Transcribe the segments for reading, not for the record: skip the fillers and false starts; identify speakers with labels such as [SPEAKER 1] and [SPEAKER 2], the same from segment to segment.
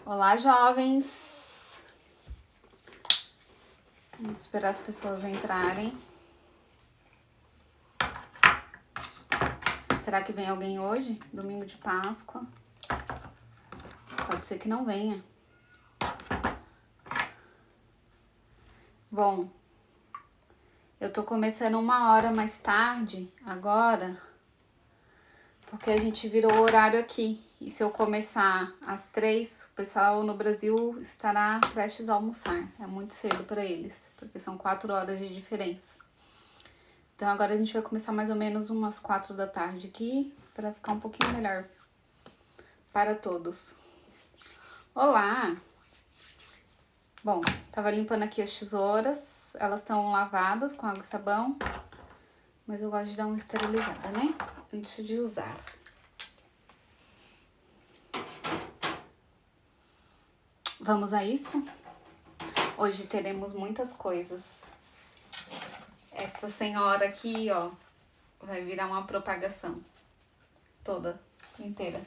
[SPEAKER 1] Olá, jovens! Vamos esperar as pessoas entrarem. Será que vem alguém hoje? Domingo de Páscoa? Pode ser que não venha. Bom, eu tô começando 1 hora mais tarde agora, porque a gente virou o horário aqui. E se eu começar às 3, o pessoal no Brasil estará prestes a almoçar. É muito cedo para eles, porque são 4 horas de diferença. Então agora a gente vai começar mais ou menos umas 4 da tarde aqui, para ficar um pouquinho melhor para todos. Olá! Bom, tava limpando aqui as tesouras, elas estão lavadas com água e sabão, mas eu gosto de dar uma esterilizada, né? Antes de usar. Vamos a isso? Hoje teremos muitas coisas. Esta senhora aqui, ó, vai virar uma propagação toda, inteira.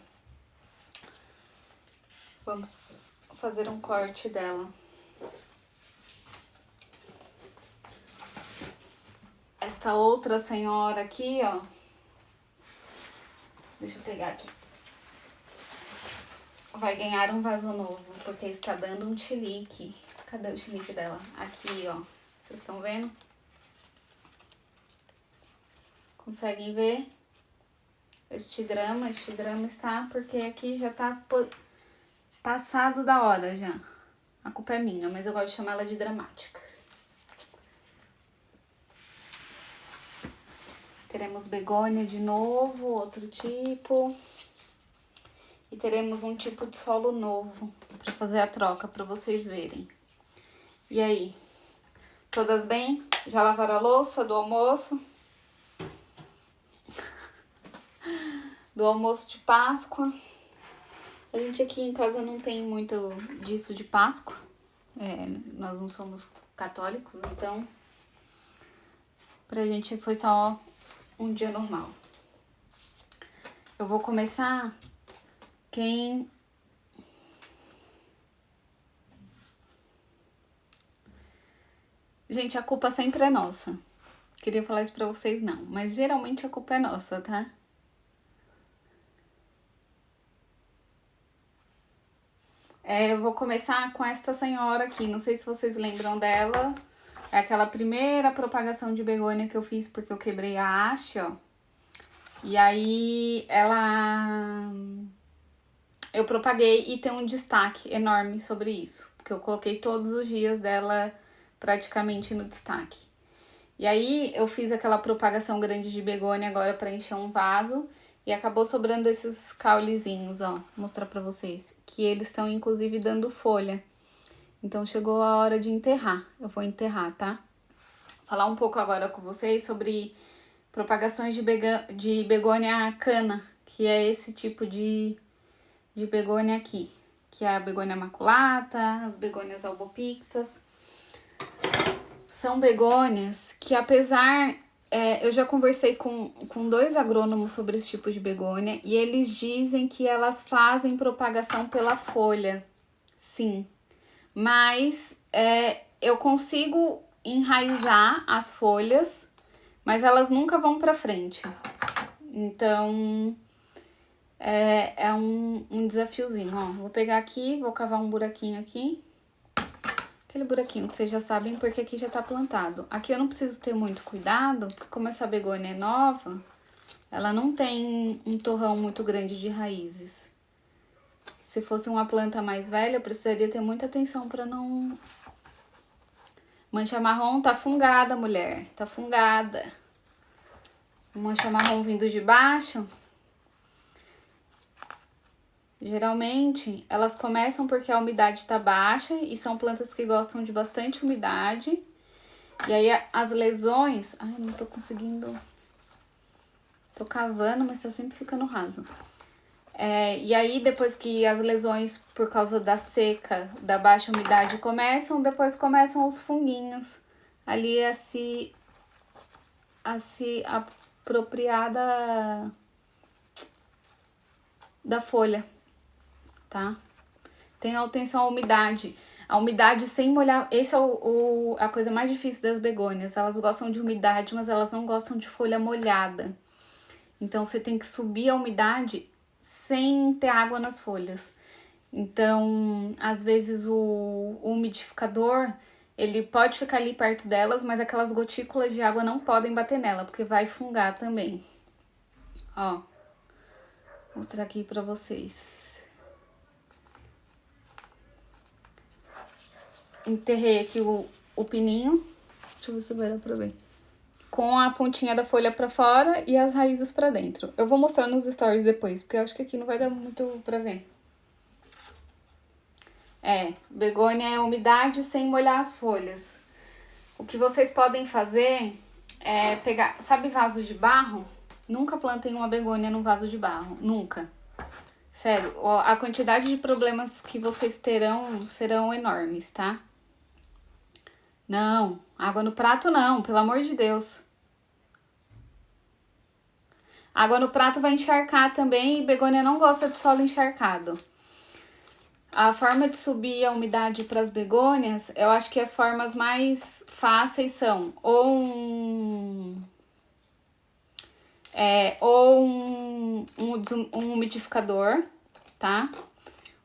[SPEAKER 1] Vamos fazer um corte dela. Esta outra senhora aqui, ó. Deixa eu pegar aqui. Vai ganhar um vaso novo, porque está dando um chilique. Cadê o chilique dela? Aqui, ó. Vocês estão vendo? Conseguem ver? Este drama está porque aqui já tá passado da hora já. A culpa é minha, mas eu gosto de chamar ela de dramática. Teremos begônia de novo, outro tipo. E teremos um tipo de solo novo para fazer a troca, para vocês verem. E aí? Todas bem? Já lavaram a louça do almoço? Do almoço de Páscoa? A gente aqui em casa não tem muito disso de Páscoa. Nós não somos católicos, então pra gente foi só um dia normal. Eu vou começar Gente, a culpa sempre é nossa. Queria falar isso pra vocês não, mas geralmente a culpa é nossa, tá? Eu vou começar com esta senhora aqui, não sei se vocês lembram dela. É aquela primeira propagação de begônia que eu fiz porque eu quebrei a haste, ó. E aí eu propaguei e tem um destaque enorme sobre isso, porque eu coloquei todos os dias dela praticamente no destaque. E aí eu fiz aquela propagação grande de begônia agora para encher um vaso e acabou sobrando esses caulezinhos, ó, vou mostrar para vocês, que eles estão inclusive dando folha. Então chegou a hora de enterrar. Eu vou enterrar, tá? Falar um pouco agora com vocês sobre propagações de begônia cana, que é esse tipo de begônia aqui, que é a begônia maculata, as begônias albopictas. São begônias que, apesar... eu já conversei com 2 agrônomos sobre esse tipo de begônia e eles dizem que elas fazem propagação pela folha, sim. Mas eu consigo enraizar as folhas, mas elas nunca vão pra frente. Então, é um desafiozinho, ó. Vou pegar aqui, vou cavar um buraquinho aqui. Aquele buraquinho que vocês já sabem, porque aqui já tá plantado. Aqui eu não preciso ter muito cuidado, porque como essa begônia é nova, ela não tem um torrão muito grande de raízes. Se fosse uma planta mais velha, eu precisaria ter muita atenção pra não... Mancha marrom tá fungada, mulher. Tá fungada. Mancha marrom vindo de baixo... Geralmente, elas começam porque a umidade está baixa e são plantas que gostam de bastante umidade. E aí, as lesões... Ai, não tô conseguindo... Tô cavando, mas tá sempre ficando raso. E aí, depois que as lesões, por causa da seca, da baixa umidade começam, depois começam os funguinhos ali a se apropriar da folha, tá? Tem atenção à umidade. A umidade sem molhar, esse é a coisa mais difícil das begônias. Elas gostam de umidade, mas elas não gostam de folha molhada. Então, você tem que subir a umidade sem ter água nas folhas. Então, às vezes o umidificador, ele pode ficar ali perto delas, mas aquelas gotículas de água não podem bater nela, porque vai fungar também. Ó, vou mostrar aqui pra vocês. Enterrei aqui o pininho. Deixa eu ver se vai dar pra ver. Com a pontinha da folha pra fora e as raízes pra dentro. Eu vou mostrar nos stories depois, porque eu acho que aqui não vai dar muito pra ver. Begônia é umidade sem molhar as folhas. O que vocês podem fazer é pegar... Sabe vaso de barro? Nunca plantem uma begônia num vaso de barro. Nunca. Sério, a quantidade de problemas que vocês terão serão enormes, tá? Não, água no prato não, pelo amor de Deus. Água no prato vai encharcar também e begônia não gosta de solo encharcado. A forma de subir a umidade para as begônias, eu acho que as formas mais fáceis são um umidificador, tá?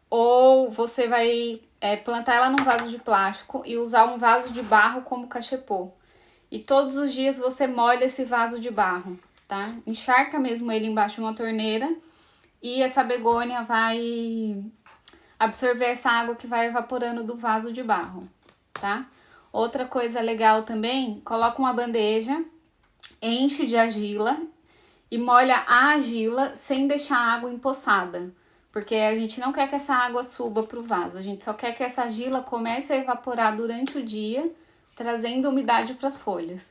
[SPEAKER 1] Ou você vai plantar ela num vaso de plástico e usar um vaso de barro como cachepô. E todos os dias você molha esse vaso de barro, tá? Encharca mesmo ele embaixo de uma torneira e essa begônia vai absorver essa água que vai evaporando do vaso de barro, tá? Outra coisa legal também, coloca uma bandeja, enche de argila e molha a argila sem deixar a água empoçada. Porque a gente não quer que essa água suba pro vaso, a gente só quer que essa argila comece a evaporar durante o dia, trazendo umidade para as folhas.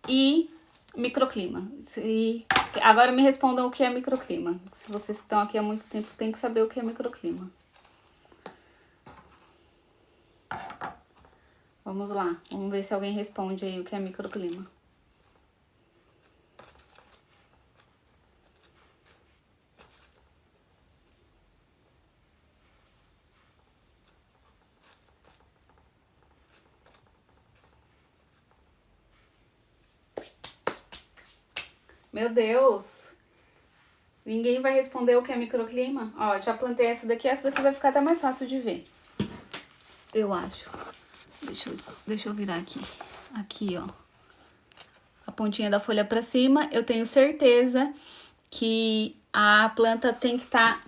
[SPEAKER 1] E microclima. Agora me respondam o que é microclima. Se vocês estão aqui há muito tempo, tem que saber o que é microclima. Vamos lá, vamos ver se alguém responde aí o que é microclima. Meu Deus! Ninguém vai responder o que é microclima? Ó, já plantei essa daqui vai ficar até mais fácil de ver. Eu acho. Deixa eu virar aqui. Aqui, ó. A pontinha da folha pra cima. Eu tenho certeza que a planta tem que estar...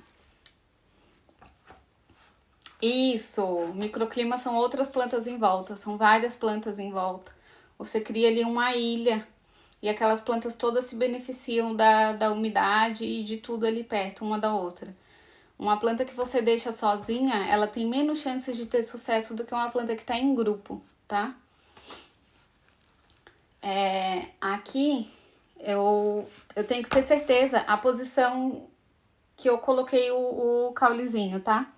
[SPEAKER 1] Isso! Microclima são outras plantas em volta. São várias plantas em volta. Você cria ali uma ilha. E aquelas plantas todas se beneficiam da umidade e de tudo ali perto, uma da outra. Uma planta que você deixa sozinha, ela tem menos chances de ter sucesso do que uma planta que tá em grupo, tá? Aqui, eu tenho que ter certeza a posição que eu coloquei o caulezinho, tá?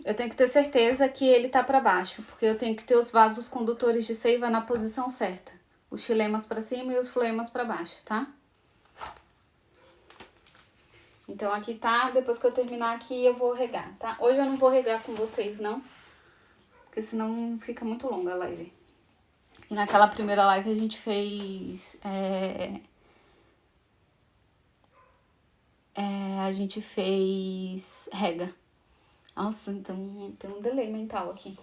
[SPEAKER 1] Eu tenho que ter certeza que ele tá pra baixo, porque eu tenho que ter os vasos condutores de seiva na posição certa. Os xilemas pra cima e os floemas pra baixo, tá? Então aqui tá, depois que eu terminar aqui eu vou regar, tá? Hoje eu não vou regar com vocês, não, porque senão fica muito longa a live. E naquela primeira live a gente fez... a gente fez rega. Nossa, tem um delay mental aqui.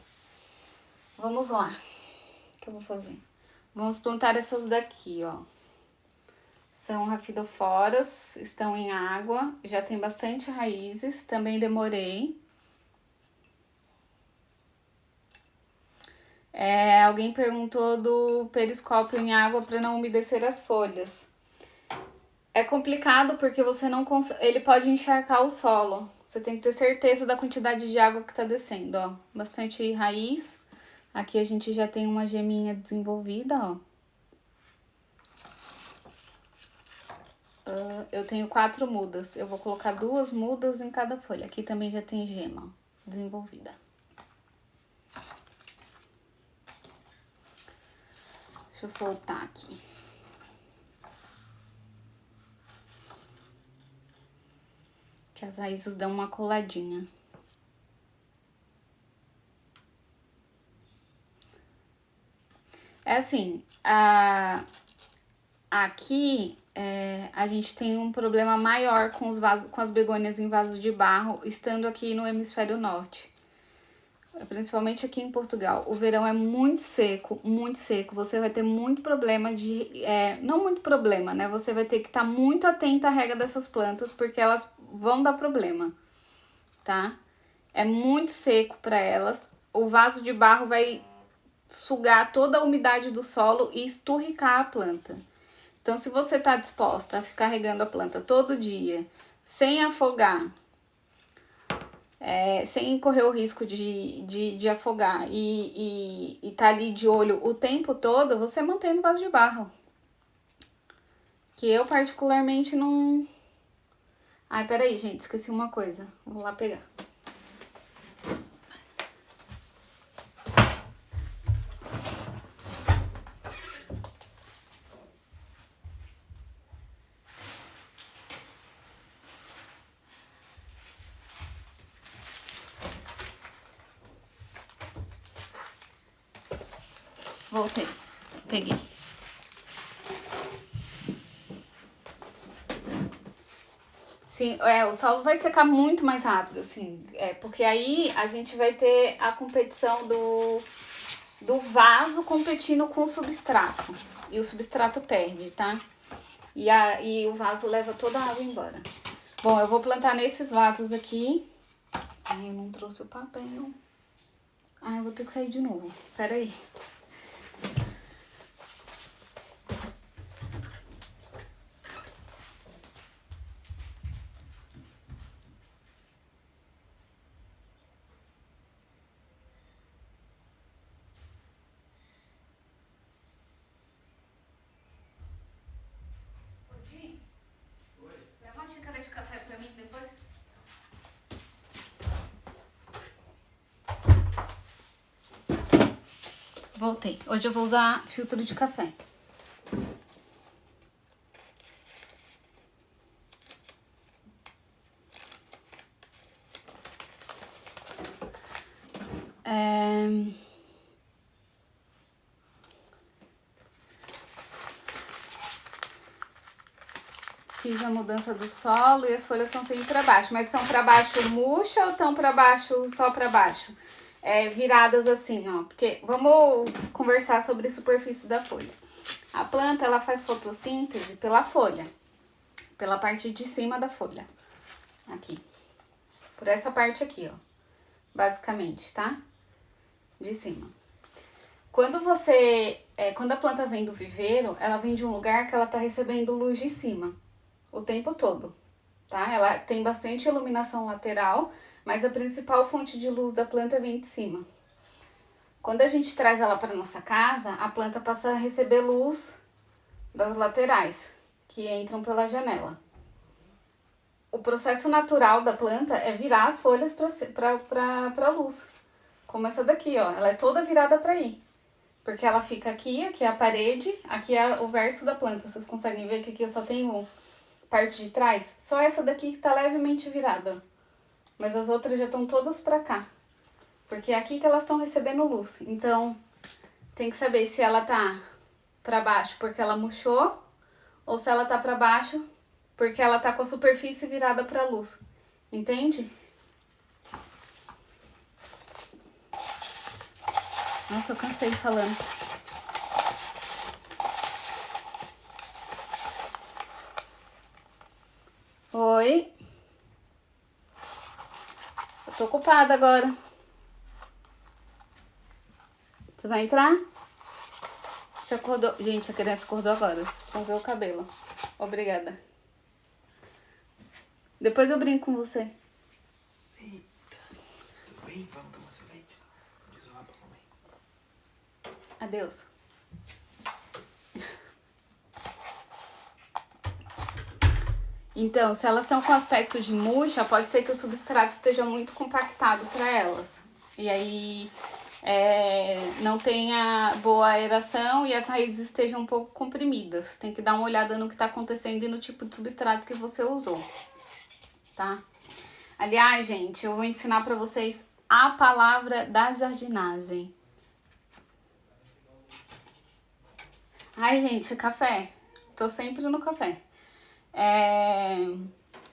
[SPEAKER 1] Vamos lá. O que eu vou fazer? Vamos plantar essas daqui, ó. São rafidoforas, estão em água, já tem bastante raízes, também demorei. Alguém perguntou do periscópio em água para não umedecer as folhas. É complicado porque você não consegue, ele pode encharcar o solo. Você tem que ter certeza da quantidade de água que tá descendo, ó. Bastante raiz. Aqui a gente já tem uma geminha desenvolvida, ó. Eu tenho 4 mudas. Eu vou colocar 2 mudas em cada folha. Aqui também já tem gema, ó, desenvolvida. Deixa Deixa eu soltar aqui. Que as raízes dão uma coladinha. É assim, aqui a gente tem um problema maior com os vasos, com as begônias em vasos de barro, estando aqui no hemisfério norte. Principalmente aqui em Portugal. O verão é muito seco, muito seco. Você vai ter muito problema de... não muito problema, né? Você vai ter que estar muito atenta à rega dessas plantas, porque elas vão dar problema, tá? É muito seco para elas. O vaso de barro vai sugar toda a umidade do solo e esturricar a planta. Então, se você tá disposta a ficar regando a planta todo dia, sem afogar, sem correr o risco de afogar e tá ali de olho o tempo todo, você mantém no vaso de barro. Que eu particularmente não... Ai, peraí, gente, esqueci uma coisa. Vou lá pegar. Voltei. Peguei. Sim, o solo vai secar muito mais rápido, assim. Porque aí a gente vai ter a competição do vaso competindo com o substrato. E o substrato perde, tá? E o vaso leva toda a água embora. Bom, eu vou plantar nesses vasos aqui. Ai, eu não trouxe o papel. Ai, eu vou ter que sair de novo. Pera aí. Leva uma xícara de café pra mim depois. Voltei. Hoje eu vou usar filtro de café. Fiz a mudança do solo e as folhas estão sempre para baixo. Mas estão para baixo murcha ou estão para baixo, só para baixo? Viradas assim, ó. Porque vamos conversar sobre a superfície da folha. A planta, ela faz fotossíntese pela folha. Pela parte de cima da folha. Aqui. Por essa parte aqui, ó. Basicamente, tá? De cima. Quando a planta vem do viveiro, ela vem de um lugar que ela tá recebendo luz de cima. O tempo todo, tá? Ela tem bastante iluminação lateral, mas a principal fonte de luz da planta vem de cima. Quando a gente traz ela para nossa casa, a planta passa a receber luz das laterais, que entram pela janela. O processo natural da planta é virar as folhas para luz. Como essa daqui, ó. Ela é toda virada para aí. Porque ela fica aqui é a parede, aqui é o verso da planta. Vocês conseguem ver que aqui eu só tenho parte de trás? Só essa daqui que tá levemente virada. Mas as outras já estão todas pra cá. Porque é aqui que elas estão recebendo luz. Então, tem que saber se ela tá pra baixo porque ela murchou, ou se ela tá pra baixo porque ela tá com a superfície virada pra luz. Entende? Nossa, eu cansei falando. Oi? Eu tô ocupada agora. Você vai entrar? Você acordou? Gente, a criança acordou agora. Vocês precisam ver o cabelo. Obrigada. Depois eu brinco com você.
[SPEAKER 2] Eita. Tudo bem? Vamos tomar seu leite? Diz lá pra mamãe.
[SPEAKER 1] Adeus. Então, se elas estão com aspecto de murcha, pode ser que o substrato esteja muito compactado para elas. E aí, não tenha boa aeração e as raízes estejam um pouco comprimidas. Tem que dar uma olhada no que está acontecendo e no tipo de substrato que você usou, tá? Aliás, gente, eu vou ensinar para vocês a palavra da jardinagem. Ai, gente, café. Tô sempre no café.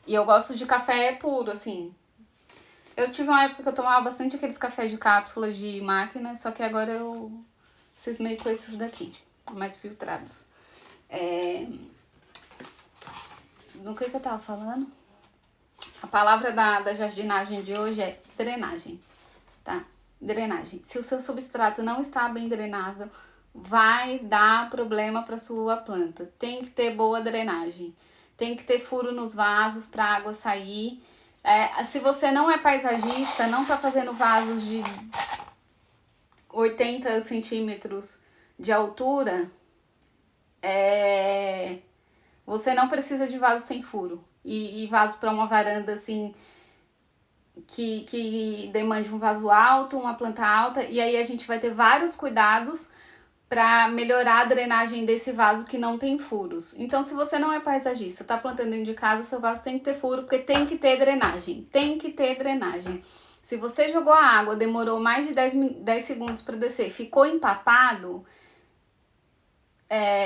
[SPEAKER 1] E eu gosto de café puro, assim. Eu tive uma época que eu tomava bastante aqueles cafés de cápsula de máquina, só que agora eu cismei com esses daqui, mais filtrados. Do que eu tava falando? A palavra da jardinagem de hoje é drenagem, tá? Drenagem. Se o seu substrato não está bem drenável, vai dar problema para sua planta. Tem que ter boa drenagem. Tem que ter furo nos vasos para a água sair. Se você não é paisagista, não tá fazendo vasos de 80 centímetros de altura, você não precisa de vaso sem furo. E vaso para uma varanda assim que demande um vaso alto, uma planta alta, e aí a gente vai ter vários cuidados para melhorar a drenagem desse vaso que não tem furos. Então, se você não é paisagista, tá plantando dentro de casa, seu vaso tem que ter furo, porque tem que ter drenagem. Tem que ter drenagem. Se você jogou a água, demorou mais de 10 segundos para descer, ficou empapado,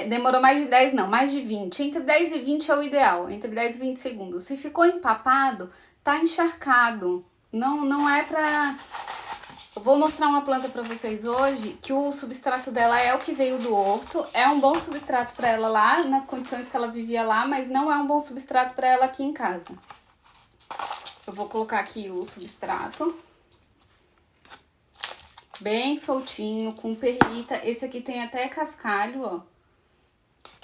[SPEAKER 1] demorou mais de 10 não, mais de 20. Entre 10 e 20 é o ideal, entre 10 e 20 segundos. Se ficou empapado, tá encharcado. Não é pra... Eu vou mostrar uma planta pra vocês hoje que o substrato dela é o que veio do horto. É um bom substrato pra ela lá, nas condições que ela vivia lá, mas não é um bom substrato pra ela aqui em casa. Eu vou colocar aqui o substrato. Bem soltinho, com perlita. Esse aqui tem até cascalho, ó.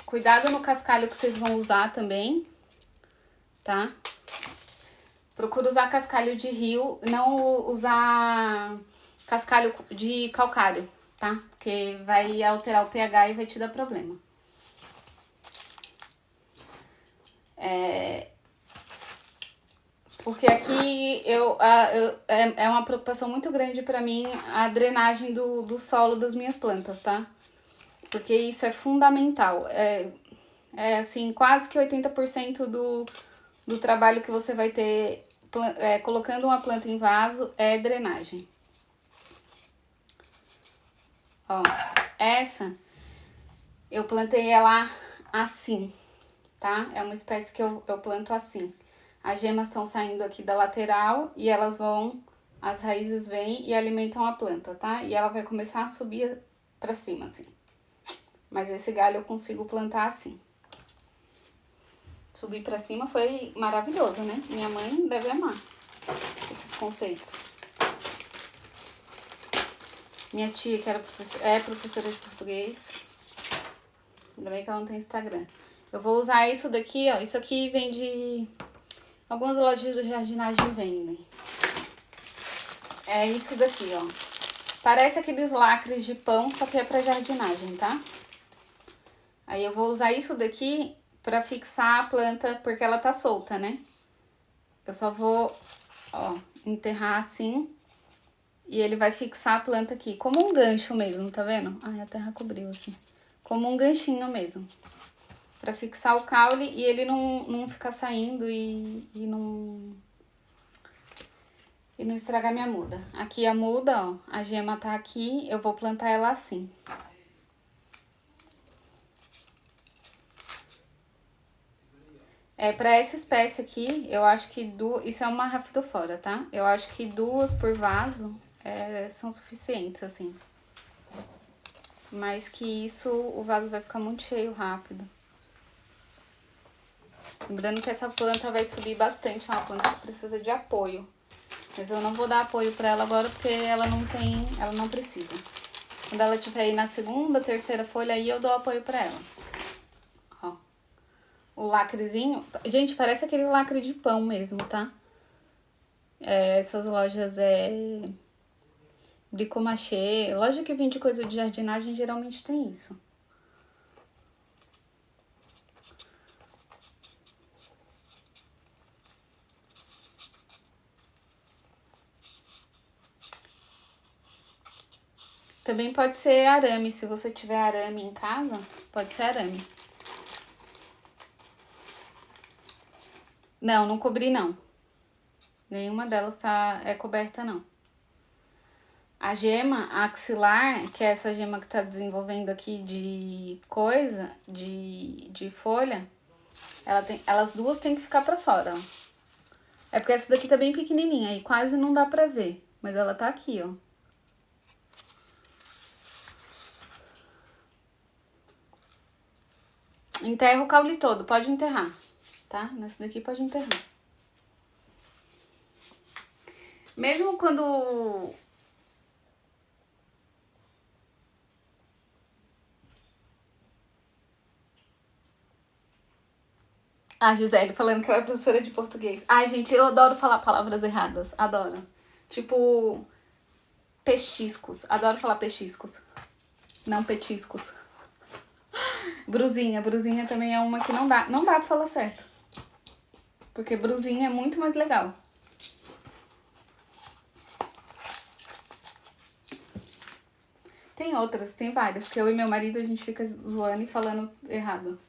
[SPEAKER 1] Cuidado no cascalho que vocês vão usar também, tá? Procura usar cascalho de rio, não usar cascalho de calcário, tá? Porque vai alterar o pH e vai te dar problema. Porque aqui é uma preocupação muito grande pra mim a drenagem do solo das minhas plantas, tá? Porque isso é fundamental. Assim, quase que 80% do trabalho que você vai ter colocando uma planta em vaso é drenagem. Ó, essa eu plantei ela assim, tá? É uma espécie que eu planto assim. As gemas estão saindo aqui da lateral e elas vão, as raízes vêm e alimentam a planta, tá? E ela vai começar a subir pra cima, assim. Mas esse galho eu consigo plantar assim. Subir pra cima foi maravilhoso, né? Minha mãe deve amar esses conceitos. Minha tia, que é professora de português. Ainda bem que ela não tem Instagram. Eu vou usar isso daqui, ó. Isso aqui vem de... Algumas lojas de jardinagem vendem. É isso daqui, ó. Parece aqueles lacres de pão, só que é pra jardinagem, tá? Aí eu vou usar isso daqui pra fixar a planta, porque ela tá solta, né? Eu só vou, ó, enterrar assim e ele vai fixar a planta aqui, como um gancho mesmo, tá vendo? Ai, a terra cobriu aqui. Como um ganchinho mesmo. Pra fixar o caule e ele não ficar saindo e não estragar minha muda. Aqui a muda, ó, a gema tá aqui, eu vou plantar ela assim. Pra essa espécie aqui, eu acho que isso é uma rhaphidophora, tá? Eu acho que 2 por vaso são suficientes, assim. Mais que isso, o vaso vai ficar muito cheio rápido. Lembrando que essa planta vai subir bastante, é uma planta que precisa de apoio. Mas eu não vou dar apoio pra ela agora porque ela não precisa. Quando ela tiver aí na segunda, terceira folha, aí eu dou apoio pra ela. Ó. O lacrezinho... Gente, parece aquele lacre de pão mesmo, tá? Essas lojas Bricomarché, loja que vende coisa de jardinagem, geralmente tem isso. Também pode ser arame, se você tiver arame em casa, pode ser arame. Não, não cobri não. Nenhuma delas é coberta não. A gema axilar, que é essa gema que tá desenvolvendo aqui de coisa, de folha, elas duas tem que ficar pra fora, ó. É porque essa daqui tá bem pequenininha e quase não dá pra ver, mas ela tá aqui, ó. Enterra o caule todo, pode enterrar, tá? Nesse daqui pode enterrar. Mesmo quando... A Gisele falando que ela é professora de português. Ai, gente, eu adoro falar palavras erradas. Adoro. Tipo, pechiscos. Adoro falar pechiscos. Não petiscos. Brusinha. Brusinha também é uma que não dá pra falar certo. Porque brusinha é muito mais legal. Tem outras, tem várias. Que eu e meu marido, a gente fica zoando e falando errado.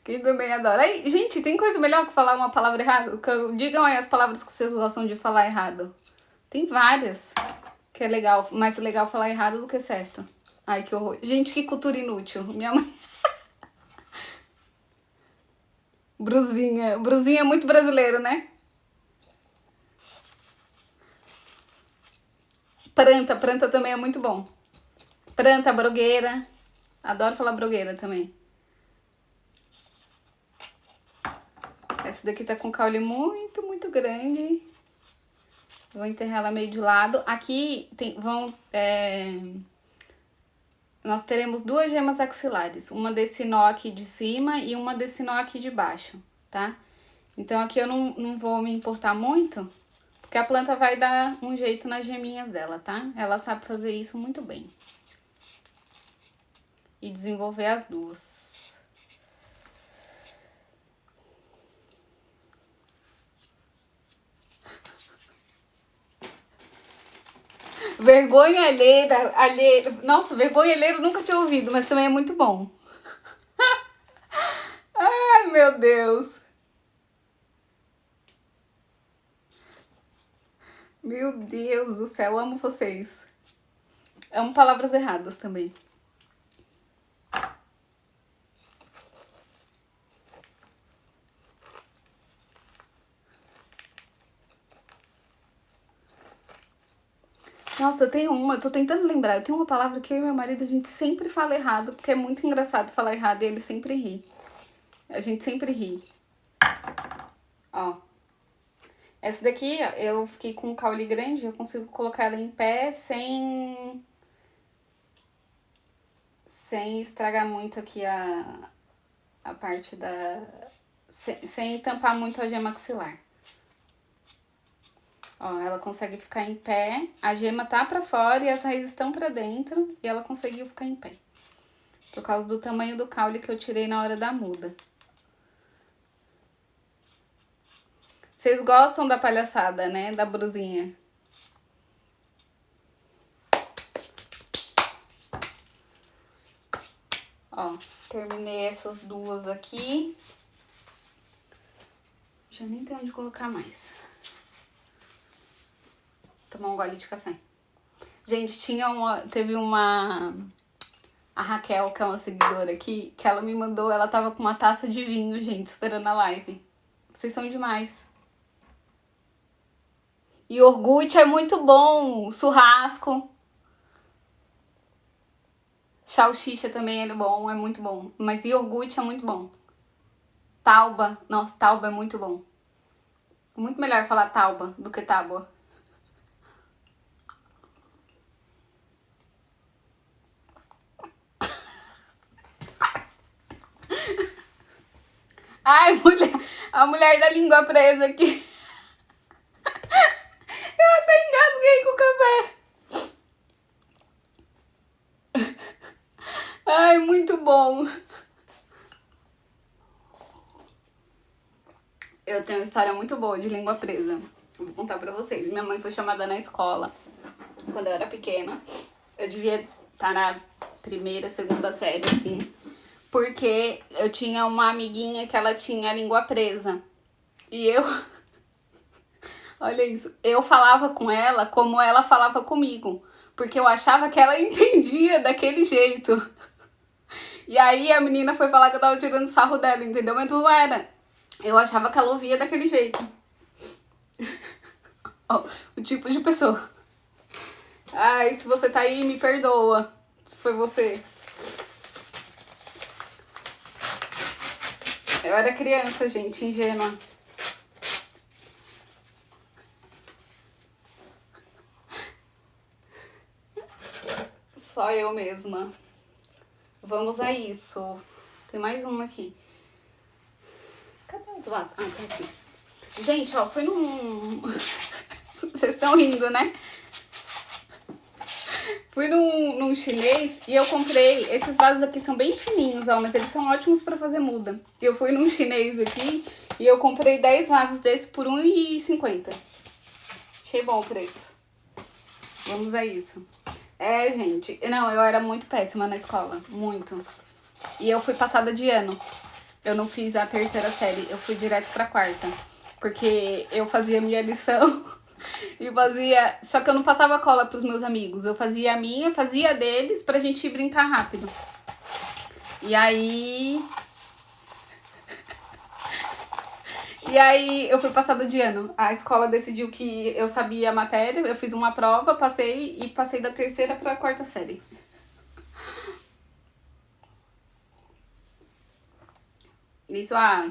[SPEAKER 1] Quem também adora. Aí, gente, tem coisa melhor que falar uma palavra errada? Digam aí as palavras que vocês gostam de falar errado. Tem várias. Que é legal, mais legal falar errado do que certo. Ai, que horror. Gente, que cultura inútil. Minha mãe... Brusinha. Brusinha é muito brasileiro, né? Pranta. Pranta também é muito bom. Pranta, brogueira. Adoro falar brogueira também. Essa daqui tá com caule muito, muito grande. Vou enterrar ela meio de lado. Aqui nós teremos duas gemas axilares. Uma desse nó aqui de cima e uma desse nó aqui de baixo, tá? Então aqui eu não vou me importar muito, porque a planta vai dar um jeito nas geminhas dela, tá? Ela sabe fazer isso muito bem. E desenvolver as duas. Vergonha alheira. Nossa, vergonha alheira eu nunca tinha ouvido, mas também é muito bom. Ai, meu Deus. Meu Deus do céu, amo vocês. Amo palavras erradas também. Nossa, eu tô tentando lembrar. Eu tenho uma palavra que eu e meu marido a gente sempre fala errado, porque é muito engraçado falar errado e ele sempre ri. A gente sempre ri. Ó. Essa daqui, ó, eu fiquei com um caule grande, eu consigo colocar ela em pé sem estragar muito aqui a parte da... Sem tampar muito a gema axilar. Ó, ela consegue ficar em pé, a gema tá pra fora e as raízes estão pra dentro e ela conseguiu ficar em pé. Por causa do tamanho do caule que eu tirei na hora da muda. Vocês gostam da palhaçada, né? Da brusinha. Ó, terminei essas duas aqui. Já nem tem onde colocar mais. Tomar um gole de café. Gente, teve uma... A Raquel, que é uma seguidora aqui, que ela me mandou, ela tava com uma taça de vinho, gente, esperando a live. Vocês são demais. E iogurte é muito bom, churrasco. Salsicha também é bom, é muito bom. Mas iogurte é muito bom. Tauba, nossa, tauba é muito bom. Muito melhor falar tauba do que tábua. Ai, a mulher da língua presa aqui. Eu até engasguei com o café. Ai, Eu tenho uma história muito boa de língua presa. Eu vou contar pra vocês. Minha mãe foi chamada na escola quando eu era pequena. Eu devia estar na primeira, segunda série, assim. Porque eu tinha uma amiguinha que ela tinha a língua presa. E eu... Olha isso. Eu falava com ela como ela falava comigo. Porque eu achava que ela entendia daquele jeito. E aí a menina foi falar que eu tava tirando sarro dela, entendeu? Mas não era. Eu achava que ela ouvia daquele jeito. Ó, o tipo de pessoa. Ai, se você tá aí, me perdoa. Se foi você. Eu era criança, gente, ingênua. Só eu mesma. Vamos a isso. Tem mais uma aqui. Cadê os vasos? Ah, tá aqui. Gente, ó, fui num... Vocês estão rindo, né? Fui num chinês e eu comprei... Esses vasos aqui são bem fininhos, ó, mas eles são ótimos pra fazer muda. Eu fui num chinês aqui e eu comprei 10 vasos desses por R$1,50. Achei bom o preço. Vamos a isso. É, gente. Não, eu era muito péssima na escola. Muito. E eu fui passada de ano. Eu não fiz a terceira série. Eu fui direto pra quarta. Porque eu fazia minha lição e fazia... Só que eu não passava cola pros meus amigos. Eu fazia a minha, fazia a deles pra gente ir brincar rápido. E aí... E aí eu fui passada de ano. A escola decidiu que eu sabia a matéria, eu fiz uma prova, passei e passei da terceira pra quarta série. Isso há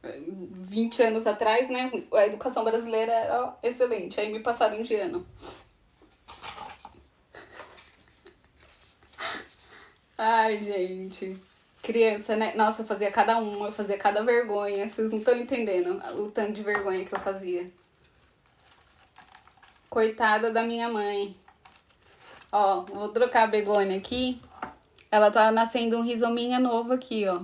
[SPEAKER 1] 20 anos atrás, né? A educação brasileira era excelente. Aí me passaram de ano. Ai, gente. Criança, né? Nossa, eu fazia cada uma, eu fazia cada vergonha. Vocês não estão entendendo o tanto de vergonha que eu fazia. Coitada da minha mãe. Ó, vou trocar a begônia aqui. Ela tá nascendo um rizominha novo aqui, ó.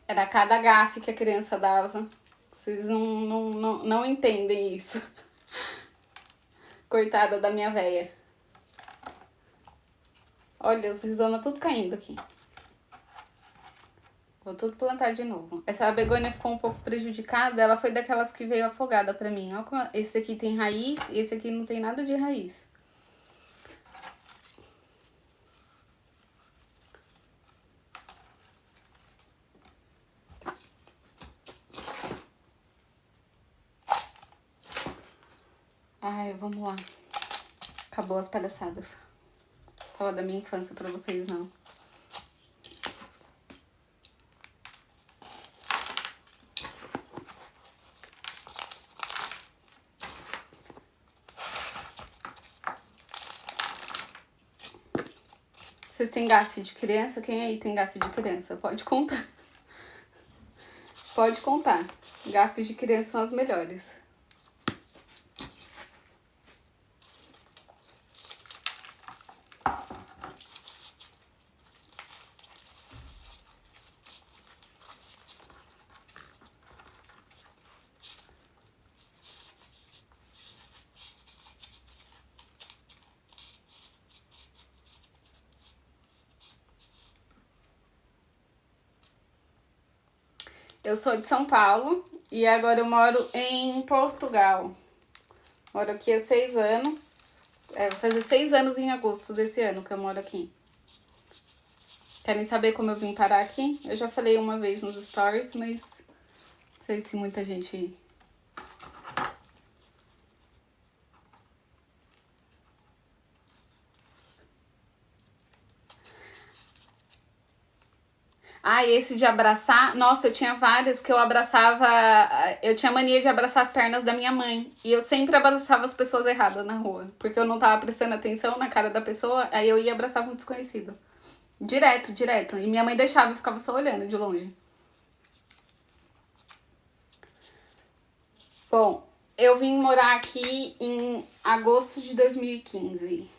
[SPEAKER 1] Era cada gafe que a criança dava. Vocês não entendem isso. Coitada da minha véia. Olha, os rizomas tudo caindo aqui. Vou tudo plantar de novo. Essa begônia ficou um pouco prejudicada. Ela foi daquelas que veio afogada pra mim. Ó, esse aqui tem raiz e esse aqui não tem nada de raiz. Ai, vamos lá. Acabou as palhaçadas. Fala da minha infância pra vocês, não. Vocês têm gafe de criança? Quem aí tem gafe de criança? Pode contar. Pode contar. Gafes de criança são as melhores. Eu sou de São Paulo e agora eu moro em Portugal. Moro aqui há 6 anos. Vou fazer 6 anos em agosto desse ano que eu moro aqui. Querem saber como eu vim parar aqui? Eu já falei uma vez nos stories, mas não sei se muita gente... Ah, e esse de abraçar... Nossa, eu tinha várias que eu abraçava... Eu tinha mania de abraçar as pernas da minha mãe. E eu sempre abraçava as pessoas erradas na rua. Porque eu não tava prestando atenção na cara da pessoa, aí eu ia abraçar um desconhecido. Direto, direto. E minha mãe deixava e ficava só olhando de longe. Bom, eu vim morar aqui em agosto de 2015.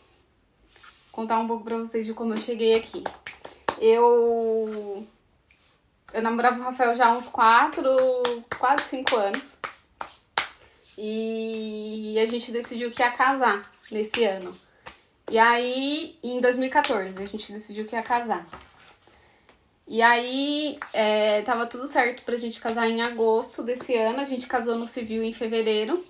[SPEAKER 1] Contar um pouco pra vocês de como eu cheguei aqui. Eu Eu namorava o Rafael já há uns 5 anos. E a gente decidiu que ia casar nesse ano. E aí, em 2014, a gente decidiu que ia casar. E aí, tava tudo certo pra gente casar em agosto desse ano. A gente casou no civil em fevereiro,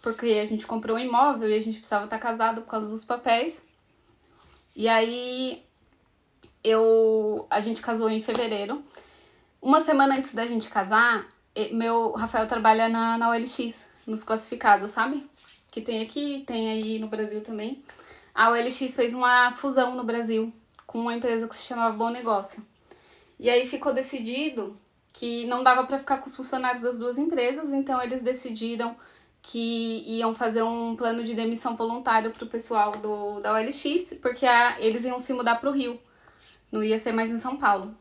[SPEAKER 1] porque a gente comprou um imóvel e a gente precisava estar casado por causa dos papéis. E aí, a gente casou em fevereiro. Uma semana antes da gente casar, meu Rafael trabalha na OLX, nos classificados, sabe? Que tem aqui, tem aí no Brasil também. A OLX fez uma fusão no Brasil com uma empresa que se chamava Bom Negócio. E aí ficou decidido que não dava para ficar com os funcionários das duas empresas, então eles decidiram que iam fazer um plano de demissão voluntário pro pessoal da OLX, porque eles iam se mudar pro Rio, não ia ser mais em São Paulo,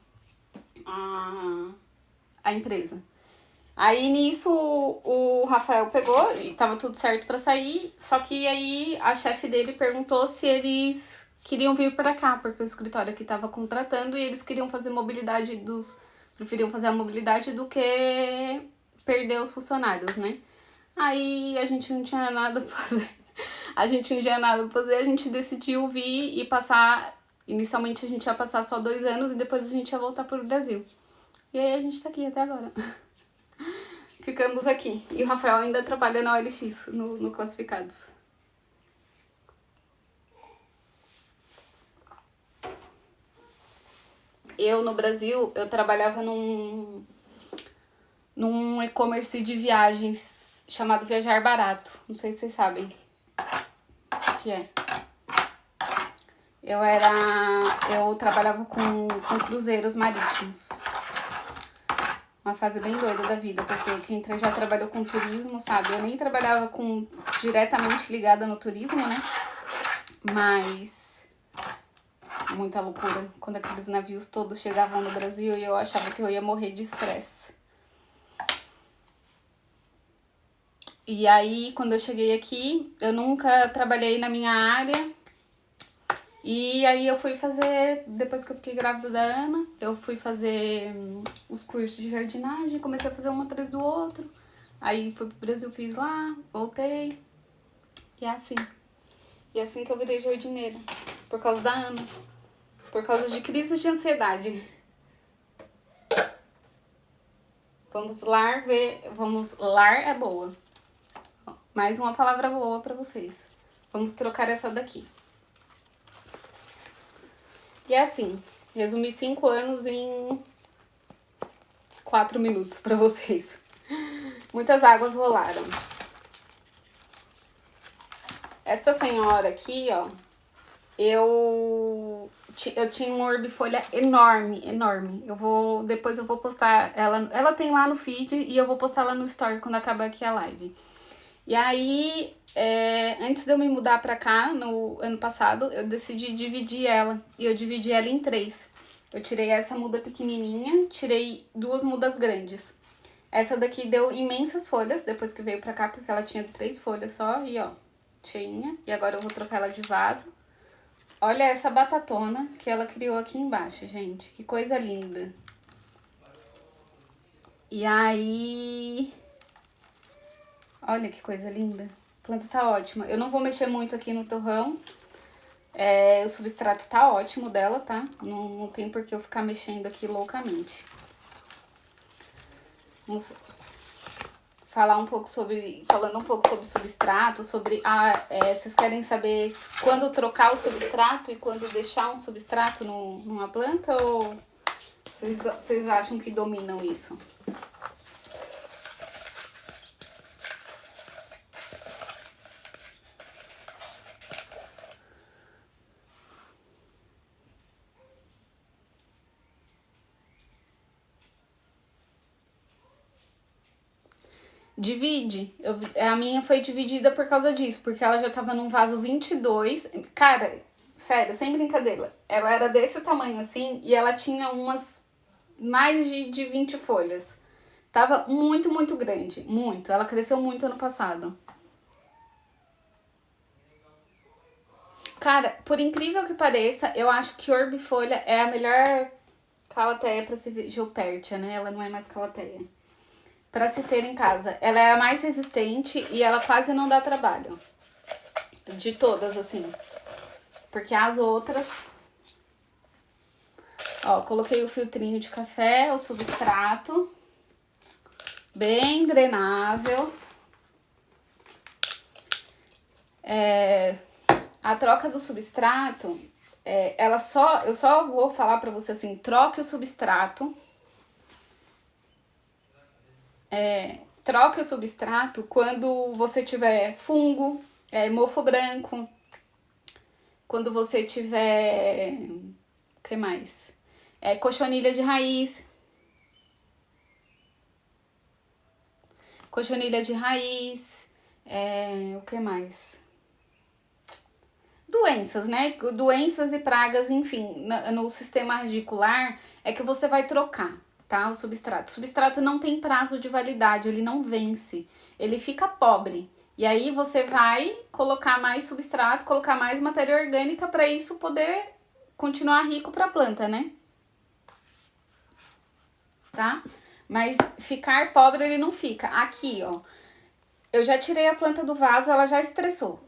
[SPEAKER 1] a empresa. Aí nisso o Rafael pegou e tava tudo certo pra sair, só que aí a chefe dele perguntou se eles queriam vir pra cá, porque o escritório aqui tava contratando e eles queriam fazer preferiam fazer a mobilidade do que perder os funcionários, né? Aí a gente não tinha nada pra fazer. A gente decidiu vir e passar. Inicialmente a gente ia passar só 2 anos e depois a gente ia voltar pro Brasil. E aí a gente tá aqui até agora. Ficamos aqui. E o Rafael ainda trabalha na OLX, no Classificados. Eu, no Brasil, eu trabalhava num e-commerce de viagens chamado Viajar Barato. Não sei se vocês sabem o que é. Eu trabalhava com cruzeiros marítimos. Uma fase bem doida da vida, porque quem já trabalhou com turismo, sabe? Eu nem trabalhava diretamente ligada no turismo, né? Mas muita loucura quando aqueles navios todos chegavam no Brasil e eu achava que eu ia morrer de estresse. E aí, quando eu cheguei aqui, eu nunca trabalhei na minha área. E aí eu fui fazer, depois que eu fiquei grávida da Ana, eu fui fazer os cursos de jardinagem, comecei a fazer um atrás do outro. Aí fui pro Brasil, fiz lá, voltei. E é assim. E é assim que eu virei jardineira. Por causa da Ana. Por causa de crises de ansiedade. Lar é boa. Mais uma palavra boa pra vocês. Vamos trocar essa daqui. E é assim, resumi 5 anos em 4 minutos pra vocês. Muitas águas rolaram. Essa senhora aqui, ó, eu tinha uma orbifolha enorme. Depois eu vou postar ela tem lá no feed e eu vou postar lá no story quando acabar aqui a live. E aí, antes de eu me mudar pra cá, no ano passado, eu decidi dividir ela. E eu dividi ela em 3. Eu tirei essa muda pequenininha, tirei 2 mudas grandes. Essa daqui deu imensas folhas depois que veio pra cá, porque ela tinha 3 folhas só e ó, cheinha. E agora eu vou trocar ela de vaso. Olha essa batatona que ela criou aqui embaixo, gente. Que coisa linda. E aí... Olha que coisa linda. A planta tá ótima. Eu não vou mexer muito aqui no torrão. O substrato tá ótimo dela, tá? Não tem por que eu ficar mexendo aqui loucamente. Vamos falando um pouco sobre substrato, vocês querem saber quando trocar o substrato e quando deixar um substrato numa planta ou vocês acham que dominam isso? Divide. A minha foi dividida por causa disso, porque ela já tava num vaso 22. Cara, sério, sem brincadeira. Ela era desse tamanho assim e ela tinha umas mais de 20 folhas. Tava muito, muito grande. Muito. Ela cresceu muito ano passado. Cara, por incrível que pareça, eu acho que orbifolha é a melhor Calatheia pra se ver, Gilpertia, né? Ela não é mais Calatheia. Pra se ter em casa. Ela é a mais resistente e ela quase não dá trabalho. De todas, assim. Porque as outras... Ó, coloquei o filtrinho de café, o substrato. Bem drenável. A troca do substrato, eu só vou falar pra você assim, troque o substrato. Troque o substrato quando você tiver fungo, mofo branco, quando você tiver, o que mais? Cochonilha de raiz. Cochonilha de raiz, o que mais? Doenças, né? Doenças e pragas, enfim, no sistema radicular é que você vai trocar, tá? O substrato. O substrato não tem prazo de validade, ele não vence, ele fica pobre. E aí você vai colocar mais substrato, colocar mais matéria orgânica para isso poder continuar rico para a planta, né? Tá? Mas ficar pobre ele não fica. Aqui, ó, eu já tirei a planta do vaso, ela já estressou,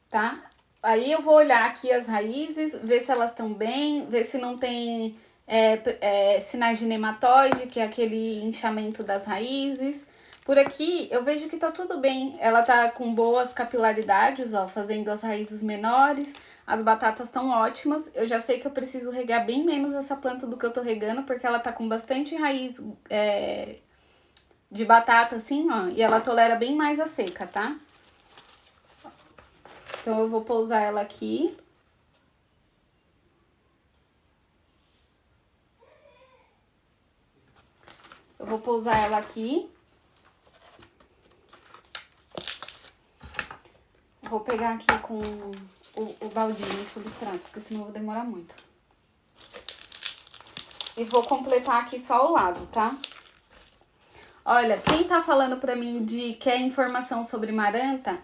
[SPEAKER 1] tá? Aí eu vou olhar aqui as raízes, ver se elas estão bem, ver se não tem sinais de nematóide, que é aquele inchamento das raízes. Por aqui eu vejo que tá tudo bem. Ela tá com boas capilaridades, ó, fazendo as raízes menores. As batatas estão ótimas. Eu já sei que eu preciso regar bem menos essa planta do que eu tô regando, porque ela tá com bastante raiz de batata, assim, ó. E ela tolera bem mais a seca, tá? Então, eu vou pousar ela aqui. Eu vou pousar ela aqui. Vou pegar aqui com o baldinho, o substrato, porque senão eu vou demorar muito. E vou completar aqui só o lado, tá? Olha, quem tá falando pra mim de quer informação sobre maranta,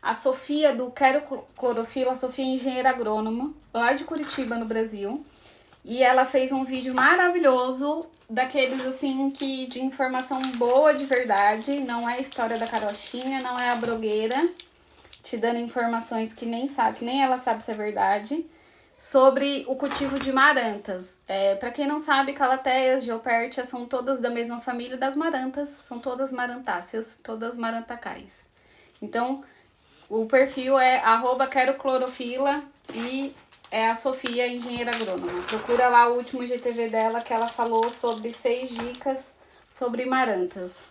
[SPEAKER 1] a Sofia do Quero Clorofila, a Sofia é engenheira agrônoma, lá de Curitiba, no Brasil. E ela fez um vídeo maravilhoso, daqueles assim, que de informação boa de verdade. Não é história da carochinha, não é a blogueira te dando informações que nem ela sabe se é verdade, sobre o cultivo de marantas. Para quem não sabe, Calatheias, Geopertia são todas da mesma família das marantas, são todas marantáceas, todas marantacais. Então, o perfil é @queroclorofila e é a Sofia, engenheira agrônoma. Procura lá o último GTV dela, que ela falou sobre 6 dicas sobre marantas.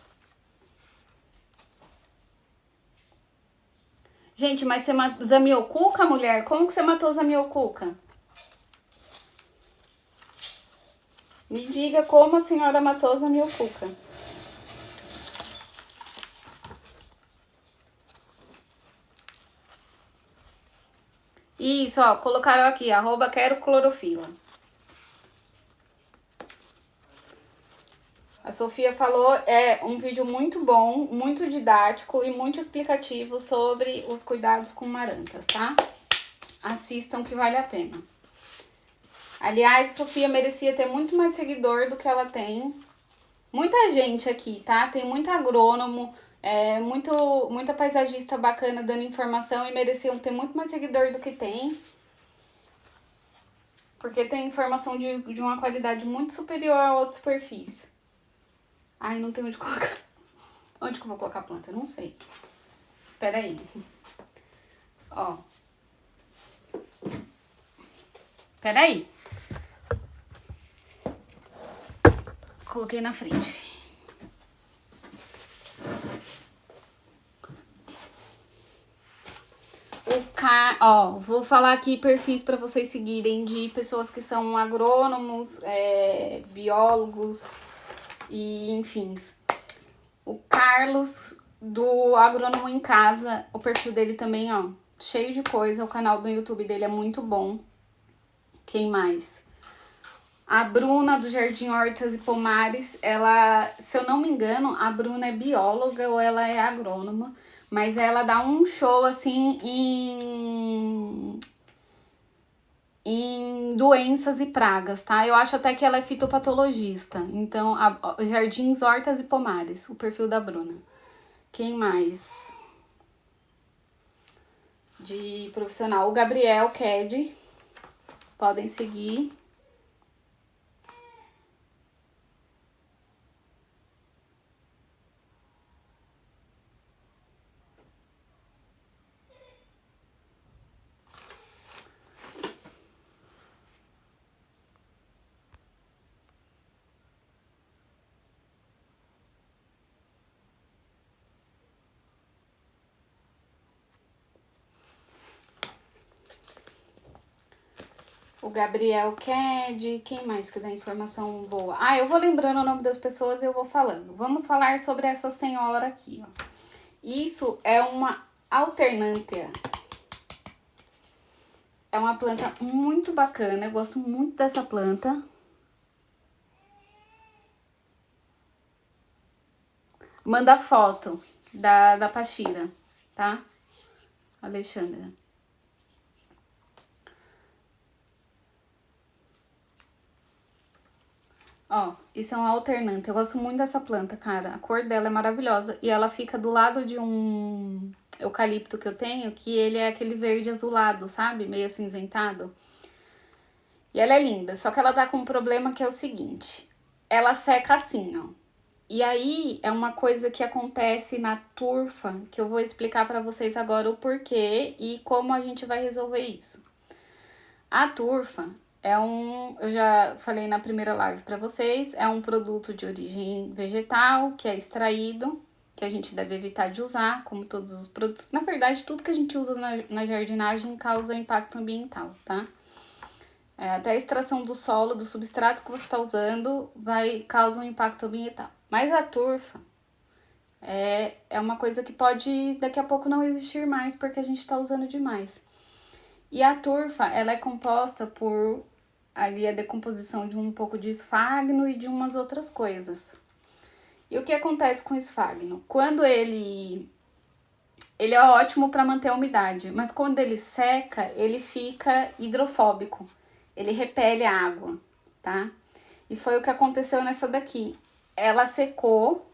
[SPEAKER 1] Gente, mas você matou zamioculca, mulher? Como que você matou zamioculca? Me diga como a senhora matou zamioculca. Isso, ó, colocaram aqui, @queroclorofila. A Sofia falou, um vídeo muito bom, muito didático e muito explicativo sobre os cuidados com marantas, tá? Assistam que vale a pena. Aliás, a Sofia merecia ter muito mais seguidor do que ela tem. Muita gente aqui, tá? Tem muito agrônomo, muita paisagista bacana dando informação e mereciam ter muito mais seguidor do que tem. Porque tem informação de uma qualidade muito superior a outros perfis. Ai, não tem onde colocar. Onde que eu vou colocar a planta? Não sei. Pera aí. Ó. Pera aí. Coloquei na frente. Vou falar aqui perfis para vocês seguirem de pessoas que são agrônomos, biólogos e enfim. O Carlos do Agrônomo em Casa, o perfil dele também, ó, cheio de coisa. O canal do YouTube dele é muito bom. Quem mais? A Bruna do Jardim Hortas e Pomares, ela, se eu não me engano, a Bruna é bióloga ou ela é agrônoma, mas ela dá um show assim em doenças e pragas, tá? Eu acho até que ela é fitopatologista. Então, Jardins, Hortas e Pomares, o perfil da Bruna. Quem mais? De profissional, o Gabriel Ked. Podem seguir. O Gabriel Ked, quem mais que dá informação boa? Eu vou lembrando o nome das pessoas e eu vou falando. Vamos falar sobre essa senhora aqui, ó. Isso é uma alternância. É uma planta muito bacana, eu gosto muito dessa planta. Manda foto da Pachira, tá? Alexandra. Ó, isso é um alternante. Eu gosto muito dessa planta, cara. A cor dela é maravilhosa. E ela fica do lado de um eucalipto que eu tenho, que ele é aquele verde azulado, sabe? Meio acinzentado. E ela é linda. Só que ela tá com um problema que é o seguinte. Ela seca assim, ó. E aí é uma coisa que acontece na turfa, que eu vou explicar pra vocês agora o porquê e como a gente vai resolver isso. A turfa eu já falei na primeira live pra vocês, é um produto de origem vegetal que é extraído, que a gente deve evitar de usar, como todos os produtos. Na verdade, tudo que a gente usa na jardinagem causa impacto ambiental, tá? Até a extração do solo, do substrato que você está usando, causa um impacto ambiental. Mas a turfa é uma coisa que pode daqui a pouco não existir mais porque a gente está usando demais. E a turfa, ela é composta por ali a decomposição de um pouco de esfagno e de umas outras coisas. E o que acontece com o esfagno? Quando ele é ótimo para manter a umidade, mas quando ele seca, ele fica hidrofóbico. Ele repele a água, tá? E foi o que aconteceu nessa daqui. Ela secou,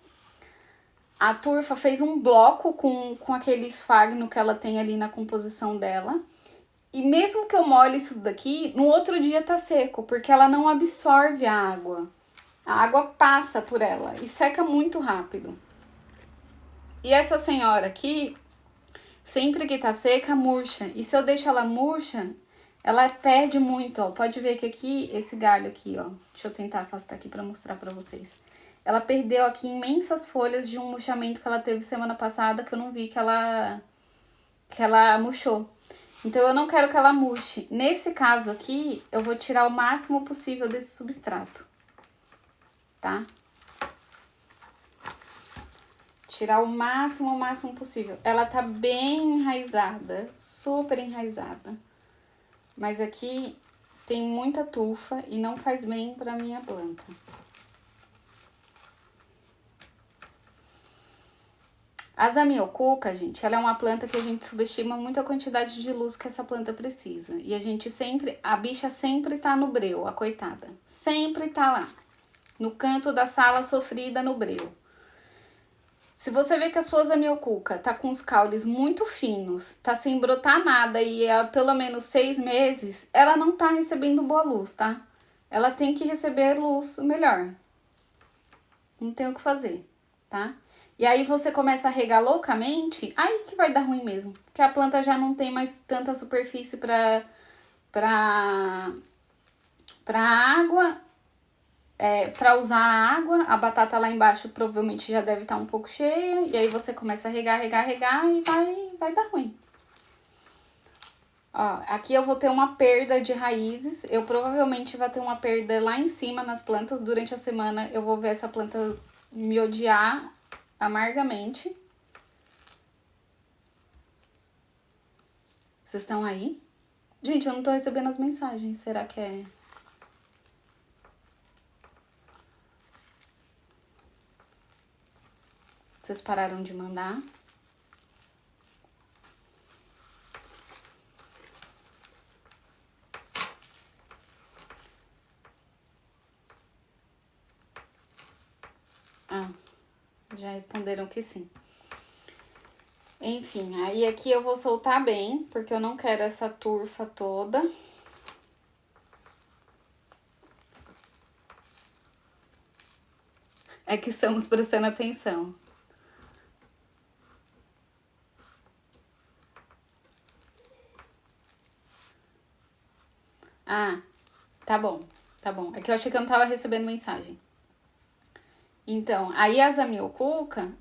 [SPEAKER 1] a turfa fez um bloco com aquele esfagno que ela tem ali na composição dela. E mesmo que eu molhe isso daqui, no outro dia tá seco, porque ela não absorve a água. A água passa por ela e seca muito rápido. E essa senhora aqui, sempre que tá seca, murcha. E se eu deixo ela murcha, ela perde muito, ó. Pode ver que aqui, esse galho aqui, ó. Deixa eu tentar afastar aqui pra mostrar pra vocês. Ela perdeu aqui imensas folhas de um murchamento que ela teve semana passada, que eu não vi que ela murchou. Então, eu não quero que ela murche. Nesse caso aqui, eu vou tirar o máximo possível desse substrato, tá? Tirar o máximo possível. Ela tá bem enraizada, super enraizada. Mas aqui tem muita tufa e não faz bem pra minha planta. A zamioculca, gente, ela é uma planta que a gente subestima muito a quantidade de luz que essa planta precisa. E a bicha sempre tá no breu, a coitada. Sempre tá lá, no canto da sala sofrida no breu. Se você vê que a sua zamioculca tá com os caules muito finos, tá sem brotar nada e há pelo menos 6 meses, ela não tá recebendo boa luz, tá? Ela tem que receber luz melhor. Não tem o que fazer, tá? E aí você começa a regar loucamente, aí que vai dar ruim mesmo. Porque a planta já não tem mais tanta superfície pra água, pra usar a água. A batata lá embaixo provavelmente já deve estar um pouco cheia. E aí você começa a regar e vai dar ruim. Ó, aqui eu vou ter uma perda de raízes. Eu provavelmente vou ter uma perda lá em cima nas plantas. Durante a semana eu vou ver essa planta me odiar amargamente. Vocês estão aí? Gente, eu não tô recebendo as mensagens. Será que é... Vocês pararam de mandar? Já responderam que sim. Enfim, aí aqui eu vou soltar bem, porque eu não quero essa turfa toda. É que estamos prestando atenção. Ah, tá bom, tá bom. É que eu achei que eu não tava recebendo mensagem. Então, aí a Zamioculca,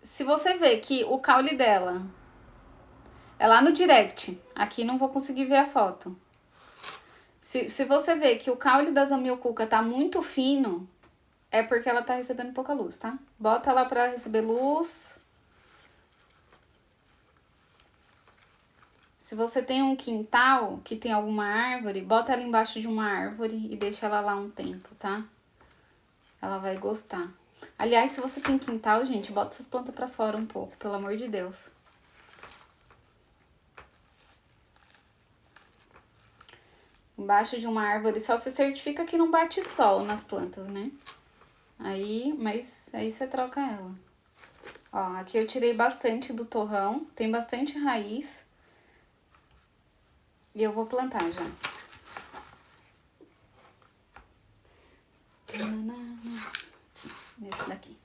[SPEAKER 1] se você vê que o caule dela é lá no direct, aqui não vou conseguir ver a foto. Se você vê que o caule da Zamioculca tá muito fino, é porque ela tá recebendo pouca luz, tá? Bota ela pra receber luz. Se você tem um quintal que tem alguma árvore, bota ela embaixo de uma árvore e deixa ela lá um tempo, tá? Ela vai gostar. Aliás, se você tem quintal, gente, bota essas plantas pra fora um pouco, pelo amor de Deus. Embaixo de uma árvore, só se certifica que não bate sol nas plantas, né? Mas aí você troca ela. Ó, aqui eu tirei bastante do torrão, tem bastante raiz. E eu vou plantar já. Esse daqui.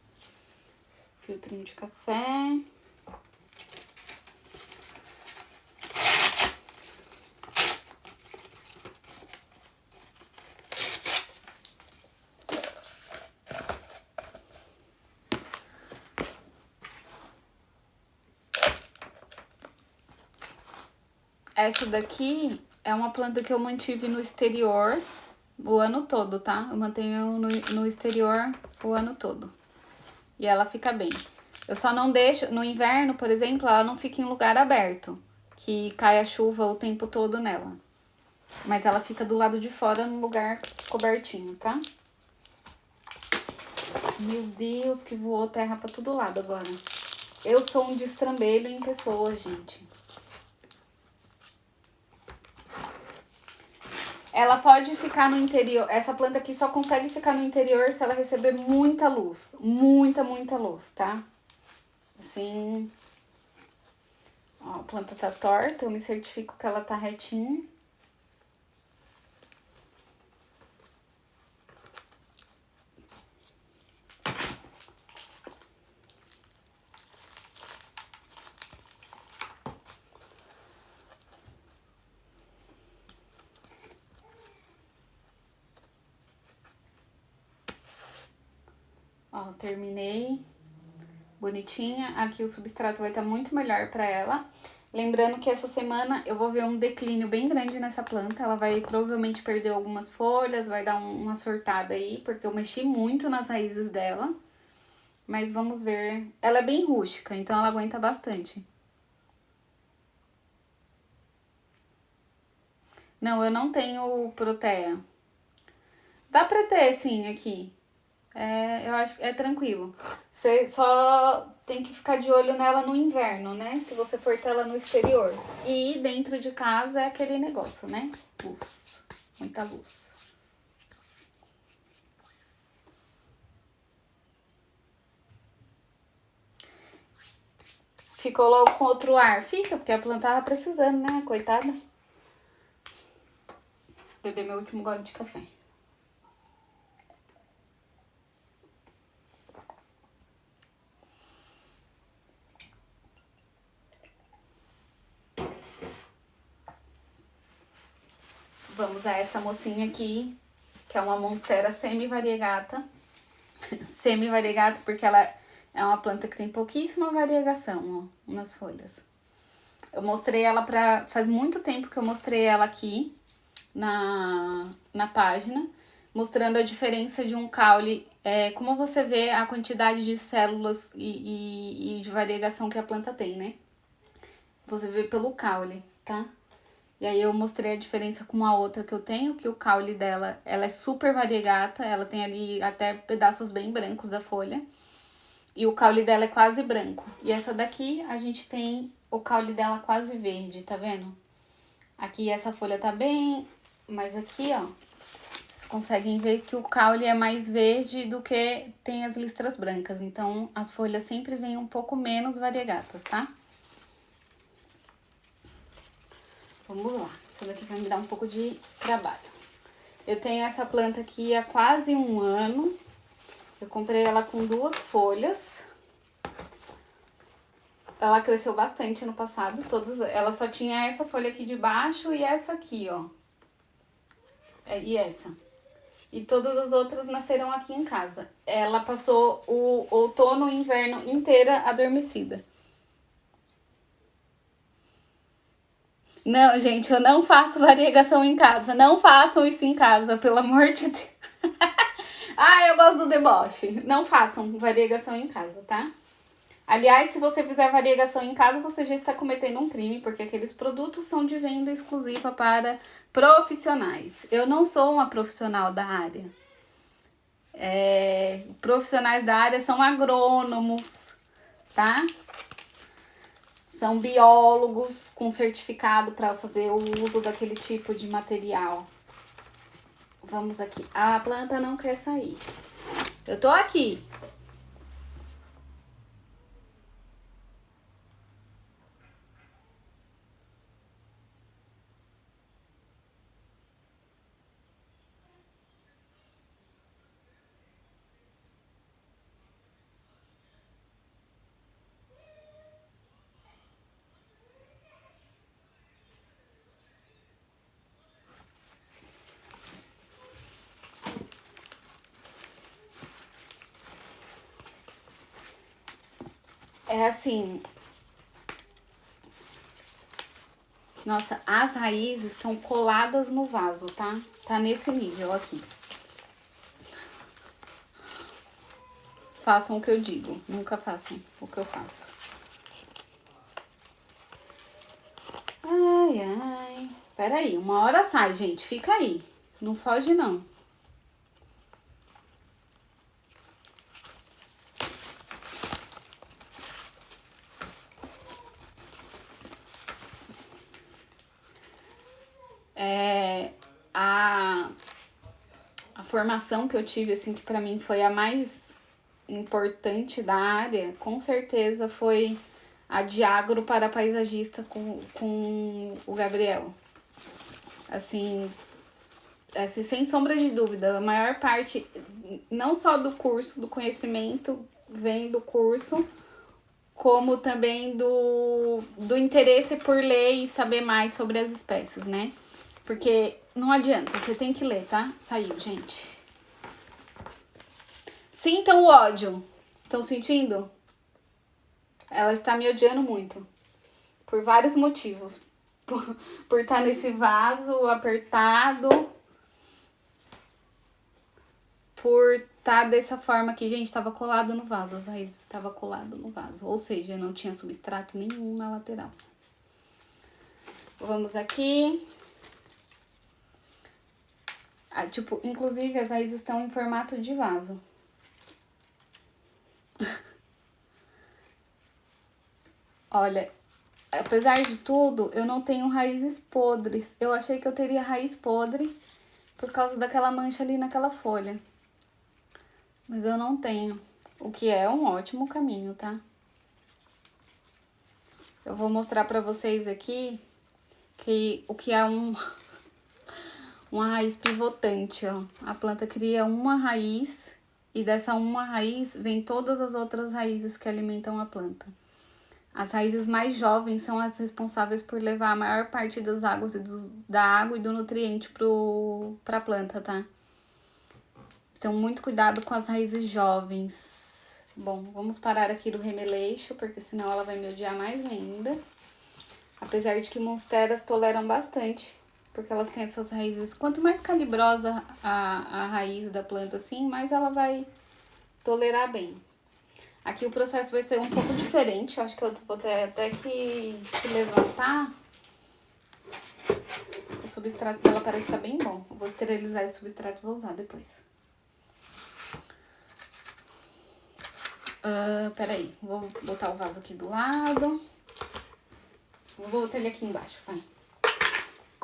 [SPEAKER 1] Filtrinho de café. Essa daqui é uma planta que eu mantive no exterior o ano todo, tá? Eu mantenho no exterior o ano todo. E ela fica bem. Eu só não deixo... No inverno, por exemplo, ela não fica em lugar aberto, que cai a chuva o tempo todo nela. Mas ela fica do lado de fora, num lugar cobertinho, tá? Meu Deus, que voou terra pra todo lado agora. Eu sou um destrambelho em pessoa, gente. Ela pode ficar no interior. Essa planta aqui só consegue ficar no interior se ela receber muita luz. Muita, muita luz, tá? Assim... Ó, a planta tá torta, eu me certifico que ela tá retinha. Ó, terminei. Bonitinha. Aqui o substrato vai estar muito melhor pra ela. Lembrando que essa semana eu vou ver um declínio bem grande nessa planta. Ela vai provavelmente perder algumas folhas, vai dar uma sortada aí, porque eu mexi muito nas raízes dela. Mas vamos ver. Ela é bem rústica, então ela aguenta bastante. Não, eu não tenho proteia. Dá pra ter, sim, aqui. Eu acho que é tranquilo. Você só tem que ficar de olho nela no inverno, né? Se você for ter ela no exterior. E dentro de casa é aquele negócio, né? Luz. Muita luz. Ficou logo com outro ar? Fica, porque a planta tava precisando, né? Coitada. Beber meu último gole de café. Vamos a essa mocinha aqui, que é uma monstera semi-variegata. Semi-variegata porque ela é uma planta que tem pouquíssima variegação, ó, nas folhas. Eu mostrei ela faz muito tempo que eu mostrei ela aqui na página, mostrando a diferença de um caule, como você vê a quantidade de células e de variegação que a planta tem, né? Você vê pelo caule, tá? E aí eu mostrei a diferença com a outra que eu tenho, que o caule dela, ela é super variegata, ela tem ali até pedaços bem brancos da folha. E o caule dela é quase branco. E essa daqui, a gente tem o caule dela quase verde, tá vendo? Aqui essa folha tá bem, mas aqui, ó, conseguem ver que o caule é mais verde do que tem as listras brancas. Então, as folhas sempre vêm um pouco menos variegatas, tá? Vamos lá. Essa daqui vai me dar um pouco de trabalho. Eu tenho essa planta aqui há quase um ano. Eu comprei ela com 2 folhas. Ela cresceu bastante ano passado. Ela só tinha essa folha aqui de baixo e essa aqui, ó. E essa. E todas as outras nasceram aqui em casa. Ela passou o outono e inverno inteira adormecida. Não, gente, eu não faço variegação em casa. Não façam isso em casa, pelo amor de Deus. Eu gosto do deboche. Não façam variegação em casa, tá? Aliás, se você fizer variegação em casa, você já está cometendo um crime, porque aqueles produtos são de venda exclusiva para profissionais. Eu não sou uma profissional da área. Profissionais da área são agrônomos, tá? São biólogos com certificado para fazer o uso daquele tipo de material. Vamos aqui. A planta não quer sair. Eu tô aqui. É assim. Nossa, as raízes estão coladas no vaso, tá? Tá nesse nível aqui. Façam o que eu digo, nunca façam o que eu faço. Ai, ai. Peraí, uma hora sai, gente. Fica aí. Não foge, não. A formação que eu tive, assim, que pra mim foi a mais importante da área, com certeza foi a de agro para paisagista com o Gabriel. Assim, sem sombra de dúvida, a maior parte, não só do curso, do conhecimento, vem do curso, como também do interesse por ler e saber mais sobre as espécies, né? Porque não adianta, você tem que ler, tá? Saiu, gente. Sintam o ódio. Estão sentindo? Ela está me odiando muito. Por vários motivos. Por estar nesse vaso apertado. Por estar dessa forma aqui. Gente, estava colado no vaso. As raízes estavam colado no vaso. Ou seja, não tinha substrato nenhum na lateral. Vamos aqui. Inclusive as raízes estão em formato de vaso. Olha, apesar de tudo, eu não tenho raízes podres. Eu achei que eu teria raiz podre por causa daquela mancha ali naquela folha. Mas eu não tenho, o que é um ótimo caminho, tá? Eu vou mostrar pra vocês aqui o que é uma raiz pivotante, ó. A planta cria uma raiz e dessa uma raiz vem todas as outras raízes que alimentam a planta. As raízes mais jovens são as responsáveis por levar a maior parte das águas da água e do nutriente pra planta, tá? Então, muito cuidado com as raízes jovens. Bom, vamos parar aqui do remeleixo, porque senão ela vai me odiar mais ainda. Apesar de que monsteras toleram bastante, porque elas têm essas raízes. Quanto mais calibrosa a raiz da planta, assim, mais ela vai tolerar bem. Aqui o processo vai ser um pouco diferente. Eu acho que eu vou ter até que levantar. O substrato dela parece estar bem bom. Eu vou esterilizar esse substrato e vou usar depois. Peraí, vou botar o vaso aqui do lado. Vou botar ele aqui embaixo, vai.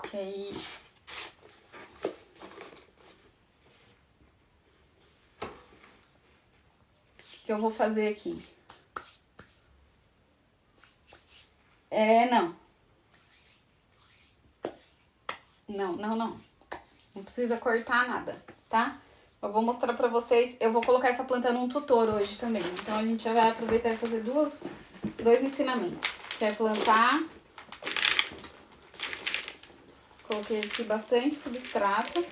[SPEAKER 1] Que aí... que eu vou fazer aqui? Não. Não. Não precisa cortar nada, tá? Eu vou mostrar pra vocês. Eu vou colocar essa planta num tutor hoje também. Então, a gente já vai aproveitar e fazer dois ensinamentos. Que é plantar. Coloquei aqui bastante substrato.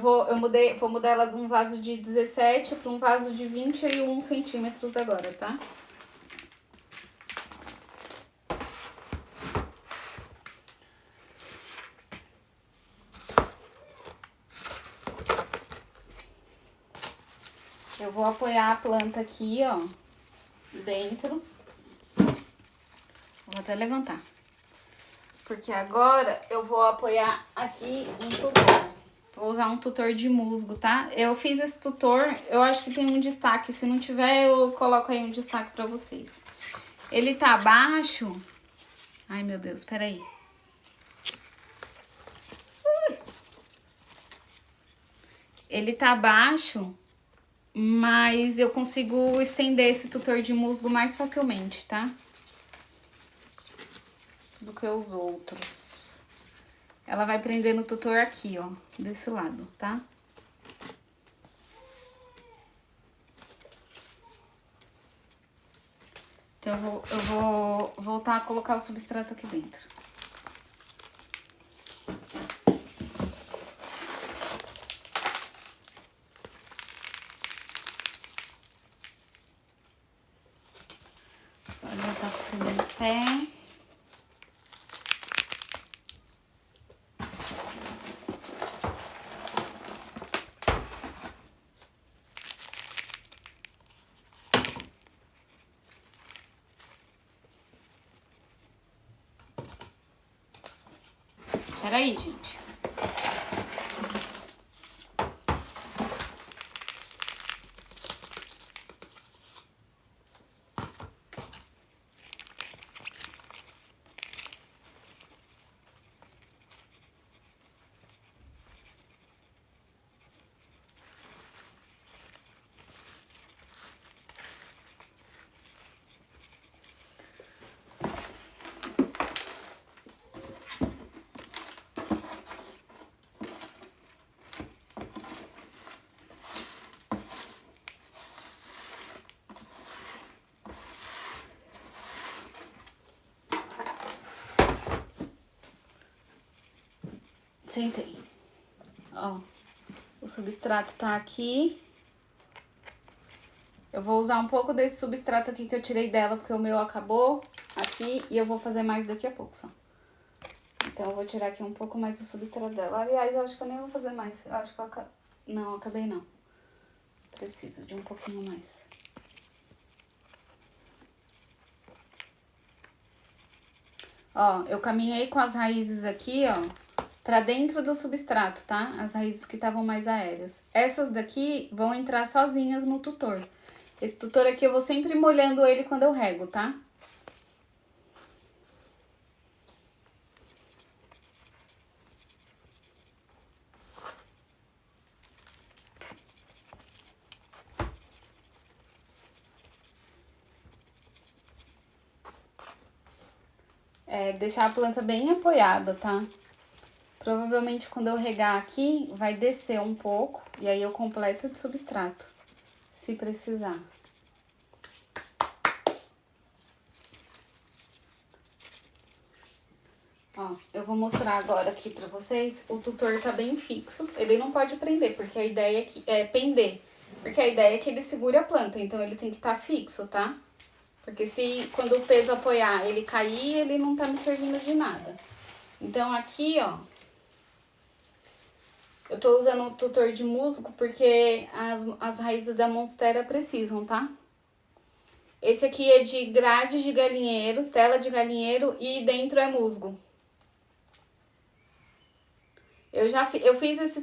[SPEAKER 1] Vou mudar ela de um vaso de 17 para um vaso de 21 centímetros agora, tá? Eu vou apoiar a planta aqui, ó, dentro. Vou até levantar. Porque agora eu vou apoiar aqui um tutor. Vou usar um tutor de musgo, tá? Eu fiz esse tutor, eu acho que tem um destaque. Se não tiver, eu coloco aí um destaque pra vocês. Ele tá abaixo. Ai, meu Deus, peraí. Ele tá abaixo, mas eu consigo estender esse tutor de musgo mais facilmente, tá? Do que os outros. Ela vai prender no tutor aqui, ó, desse lado, tá? Então, eu vou voltar a colocar o substrato aqui dentro. Agora tá ficando em pé. Peraí, gente. Sentei. Ó, o substrato tá aqui. Eu vou usar um pouco desse substrato aqui que eu tirei dela, porque o meu acabou aqui e eu vou fazer mais daqui a pouco só. Então, eu vou tirar aqui um pouco mais do substrato dela. Aliás, eu acho que eu nem vou fazer mais. Eu acho que não, acabei não. Preciso de um pouquinho mais. Ó, eu caminhei com as raízes aqui, ó, pra dentro do substrato, tá? As raízes que estavam mais aéreas. Essas daqui vão entrar sozinhas no tutor. Esse tutor aqui eu vou sempre molhando ele quando eu rego, tá? Deixar a planta bem apoiada, tá? Provavelmente quando eu regar aqui, vai descer um pouco e aí eu completo de substrato, se precisar. Ó, eu vou mostrar agora aqui pra vocês. O tutor tá bem fixo, ele não pode prender, porque a ideia aqui é pender. Porque a ideia é que ele segure a planta, então ele tem que estar fixo, tá? Porque se quando o peso apoiar ele cair, ele não tá me servindo de nada. Então aqui, ó, eu tô usando o tutor de musgo porque as raízes da monstera precisam, tá? Esse aqui é de grade de galinheiro, tela de galinheiro e dentro é musgo. Eu fiz esse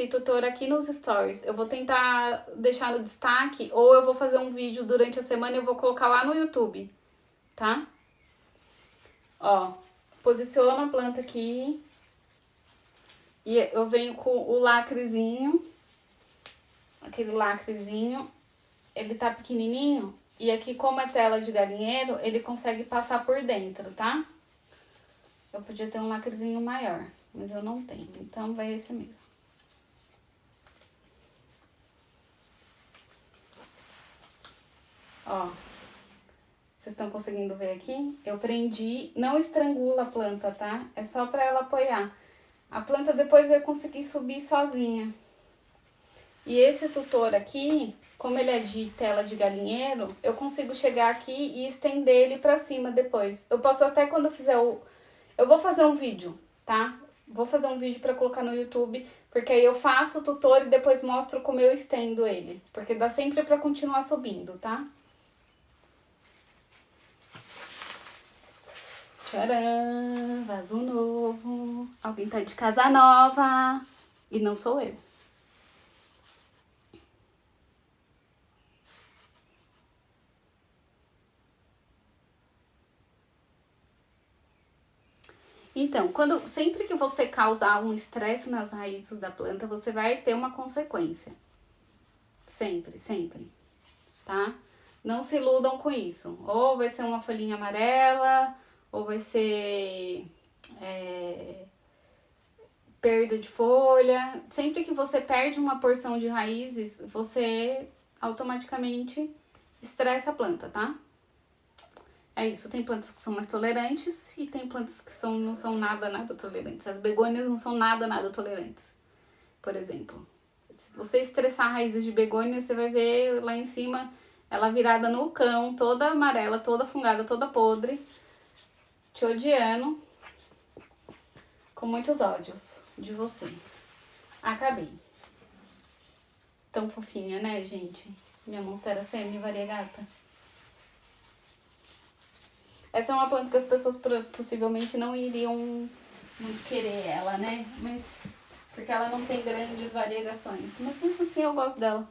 [SPEAKER 1] tutor aqui nos stories. Eu vou tentar deixar no destaque ou eu vou fazer um vídeo durante a semana e eu vou colocar lá no YouTube, tá? Ó, posiciono a planta aqui. E eu venho com o lacrezinho. aquele lacrezinho, ele tá pequenininho. E aqui, como é tela de galinheiro, ele consegue passar por dentro, tá? Eu podia ter um lacrezinho maior, mas eu não tenho. Então, vai esse mesmo. Ó. Vocês estão conseguindo ver aqui? Eu prendi, não estrangula a planta, tá? É só pra ela apoiar. A planta depois vai conseguir subir sozinha. E esse tutor aqui, como ele é de tela de galinheiro, eu consigo chegar aqui e estender ele pra cima depois. Eu posso até quando eu fizer o... Eu vou fazer um vídeo, tá? Vou fazer um vídeo pra colocar no YouTube, porque aí eu faço o tutor e depois mostro como eu estendo ele. Porque dá sempre pra continuar subindo, tá? Tcharam, vaso novo. Alguém tá de casa nova. E não sou eu. Então, sempre que você causar um estresse nas raízes da planta, você vai ter uma consequência. Sempre, sempre. Tá? Não se iludam com isso. Ou vai ser uma folhinha amarela, ou vai ser... perda de folha. Sempre que você perde uma porção de raízes, você automaticamente estressa a planta, tá? É isso, tem plantas que são mais tolerantes e tem plantas que não são nada tolerantes. As begônias não são nada tolerantes, por exemplo. Se você estressar raízes de begônia, você vai ver lá em cima ela virada no cão, toda amarela, toda fungada, toda podre, te odiando, com muitos ódios de você. Acabei. Tão fofinha, né, gente? Minha monstera semi-variegata. Essa é uma planta que as pessoas possivelmente não iriam muito querer ela, né? Mas porque ela não tem grandes variegações. Mas mesmo assim eu gosto dela.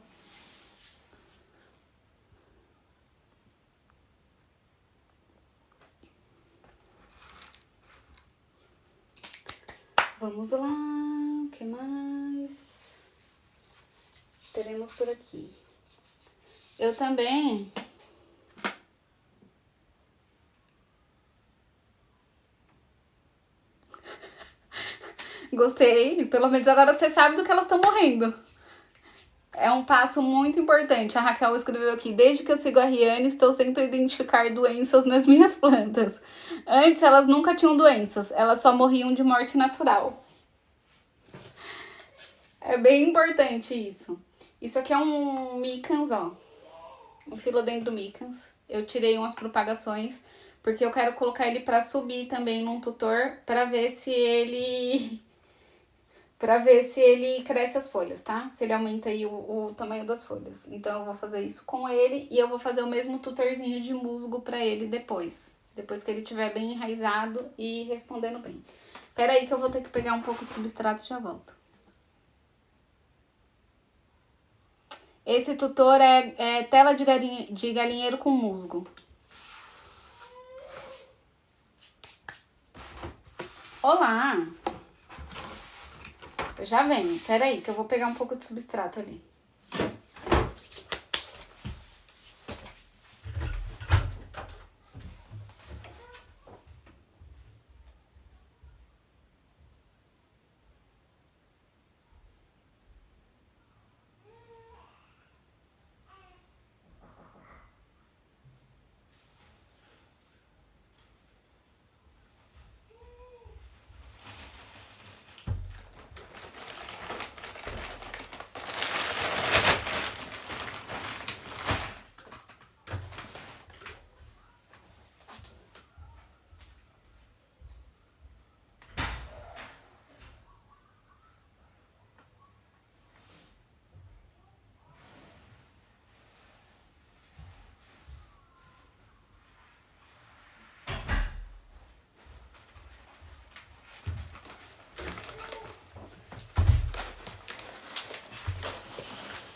[SPEAKER 1] Vamos lá, o que mais teremos por aqui? Eu também... Gostei, pelo menos agora você sabe do que elas estão morrendo. É um passo muito importante. A Raquel escreveu aqui: desde que eu sigo a Riane, estou sempre a identificar doenças nas minhas plantas. Antes elas nunca tinham doenças, elas só morriam de morte natural. É bem importante isso. Isso aqui é um micans, ó. Um Philodendron micans. Eu tirei umas propagações, porque eu quero colocar ele pra subir também num tutor, pra ver se ele cresce as folhas, tá? Se ele aumenta aí o tamanho das folhas. Então eu vou fazer isso com ele e eu vou fazer o mesmo tutorzinho de musgo pra ele depois. Depois que ele estiver bem enraizado e respondendo bem. Pera aí que eu vou ter que pegar um pouco de substrato e já volto. Esse tutor é tela de galinheiro com musgo. Olá! Já vem, peraí, que eu vou pegar um pouco de substrato ali.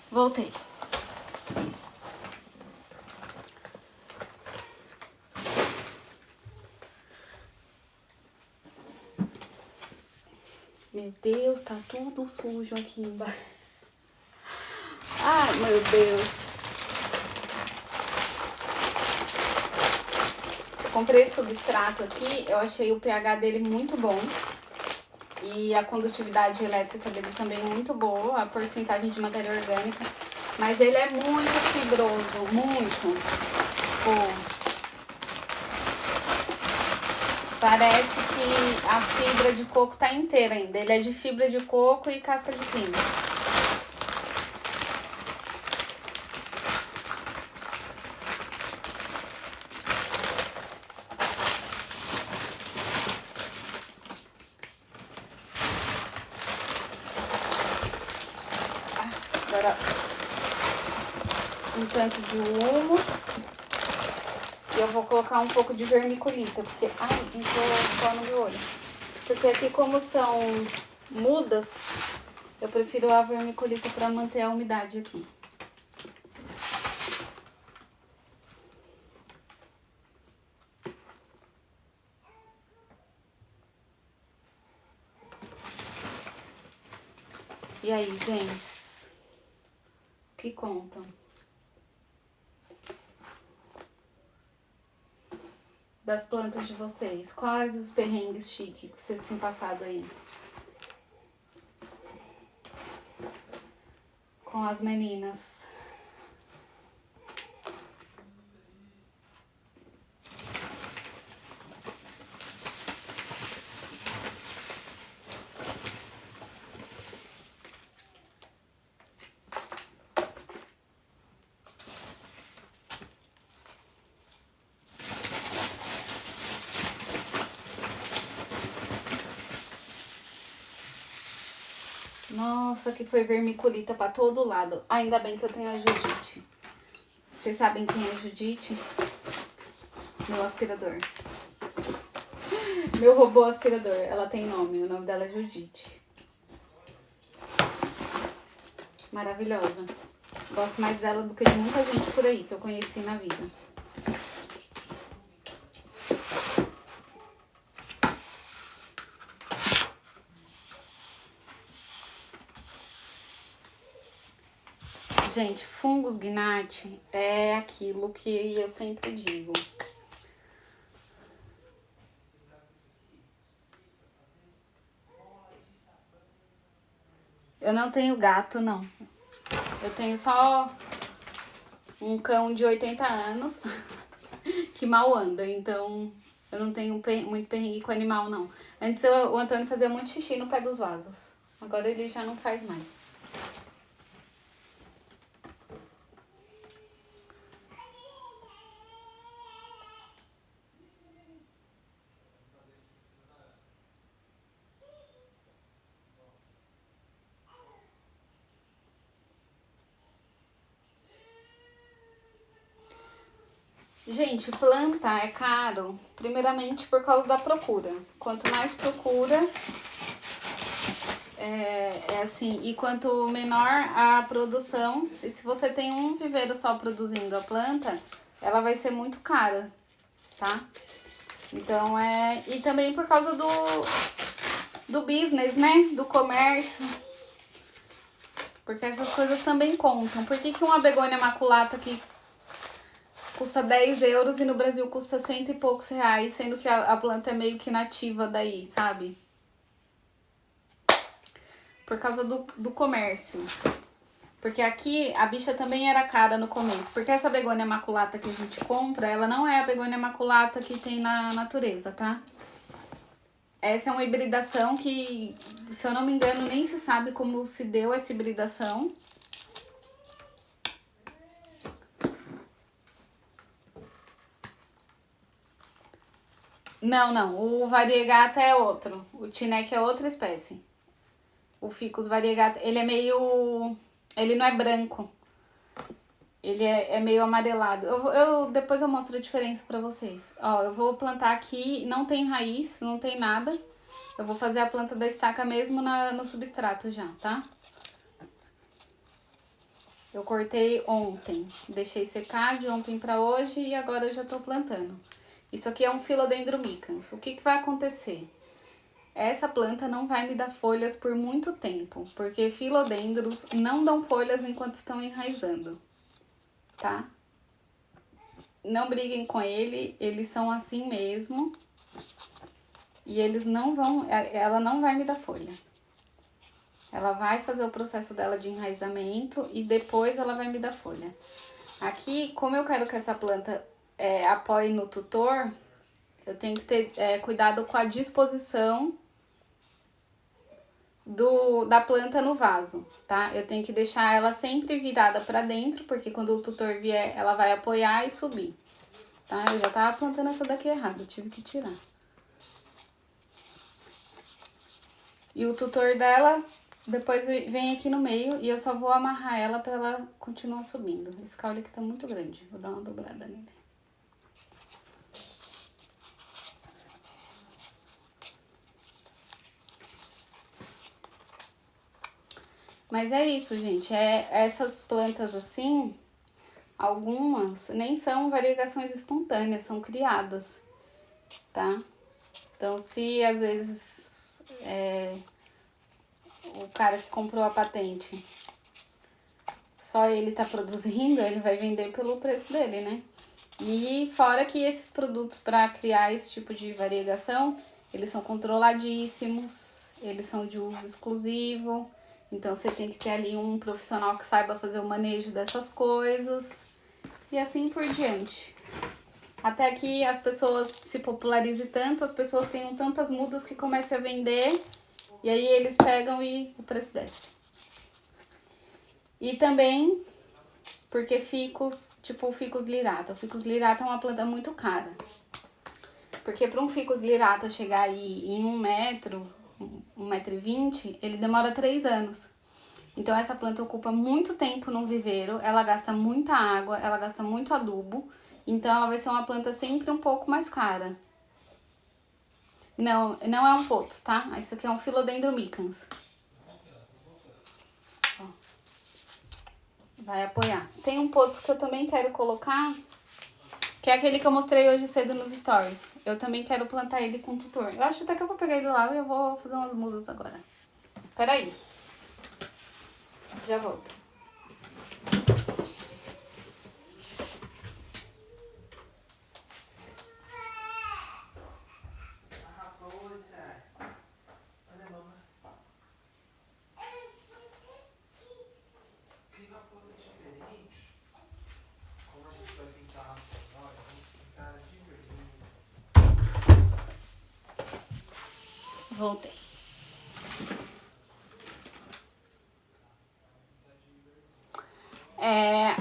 [SPEAKER 1] Voltei. Meu Deus, tá tudo sujo aqui embaixo. Ai, meu Deus. Comprei esse substrato aqui, eu achei o pH dele muito bom. E a condutividade elétrica dele também muito boa, a porcentagem de matéria orgânica. Mas ele é muito fibroso, muito. Tipo, parece que a fibra de coco tá inteira ainda. Ele é de fibra de coco e casca de pinho. Agora um tanto de humus. E eu vou colocar um pouco de vermiculita, porque... Ai, entrou pó no meu olho. Porque aqui, como são mudas, eu prefiro a vermiculita para manter a umidade aqui. E aí, gente? O que contam? Das plantas de vocês, quais os perrengues chiques que vocês têm passado aí? Com as meninas. Nossa, que foi vermiculita pra todo lado. Ainda bem que eu tenho a Judite. Vocês sabem quem é a Judite? Meu aspirador. Meu robô aspirador. Ela tem nome. O nome dela é Judite. Maravilhosa. Gosto mais dela do que de muita gente por aí que eu conheci na vida. Gente, fungos gnat é aquilo que eu sempre digo. Eu não tenho gato, não. Eu tenho só um cão de 80 anos que mal anda, então eu não tenho muito perrengue com animal, não. Antes o Antônio fazia muito xixi no pé dos vasos. Agora ele já não faz mais. Gente, planta é caro, primeiramente por causa da procura. Quanto mais procura, é assim, e quanto menor a produção, se você tem um viveiro só produzindo a planta, ela vai ser muito cara, tá? Então e também por causa do business, né? Do comércio. Porque essas coisas também contam. Por que uma begônia maculata que custa 10 euros e no Brasil custa 100 e poucos reais, sendo que a planta é meio que nativa daí, sabe? Por causa do comércio. Porque aqui a bicha também era cara no começo. Porque essa begônia maculata que a gente compra, ela não é a begônia maculata que tem na natureza, tá? Essa é uma hibridação que, se eu não me engano, nem se sabe como se deu essa hibridação. Não. O variegata é outro. O Tinec é outra espécie. O Ficus variegata, ele é meio... Ele não é branco. Ele é meio amarelado. Depois eu mostro a diferença pra vocês. Ó, eu vou plantar aqui, não tem raiz, não tem nada. Eu vou fazer a planta da estaca mesmo no substrato já, tá? Eu cortei ontem, deixei secar de ontem pra hoje e agora eu já tô plantando. Isso aqui é um Philodendron micans. O que vai acontecer? essa planta não vai me dar folhas por muito tempo, porque filodendros não dão folhas enquanto estão enraizando, tá? Não briguem com ele, eles são assim mesmo. E eles não vão, ela não vai me dar folha. Ela vai fazer o processo dela de enraizamento e depois ela vai me dar folha. Aqui, como eu quero que essa planta apoie no tutor, eu tenho que ter cuidado com a disposição da planta no vaso, tá? Eu tenho que deixar ela sempre virada pra dentro, porque quando o tutor vier, ela vai apoiar e subir, tá? Eu já tava plantando essa daqui errado, eu tive que tirar. E o tutor dela depois vem aqui no meio e eu só vou amarrar ela pra ela continuar subindo. Esse caule aqui tá muito grande, vou dar uma dobrada nele. Mas é isso, gente. Essas plantas assim, algumas nem são variegações espontâneas, são criadas, tá? Então, se às vezes o cara que comprou a patente, só ele tá produzindo, ele vai vender pelo preço dele, né? E fora que esses produtos para criar esse tipo de variegação, eles são controladíssimos, eles são de uso exclusivo. Então você tem que ter ali um profissional que saiba fazer o manejo dessas coisas e assim por diante. Até que as pessoas se popularizem tanto, as pessoas tenham tantas mudas que comecem a vender e aí eles pegam e o preço desce. E também porque ficus, tipo o ficus lirata. O ficus lirata é uma planta muito cara. Porque para um ficus lirata chegar aí em 1 metro, 1,20 m, ele demora 3 anos. Então essa planta ocupa muito tempo no viveiro, ela gasta muita água, ela gasta muito adubo. Então ela vai ser uma planta sempre um pouco mais cara. Não é um potos, tá? Isso aqui é um Philodendron micans. Ó. Vai apoiar. Tem um potos que eu também quero colocar, que é aquele que eu mostrei hoje cedo nos stories. Eu também quero plantar ele com tutor. Eu acho até que eu vou pegar ele lá e eu vou fazer umas mudas agora. Peraí. Já volto. Voltei.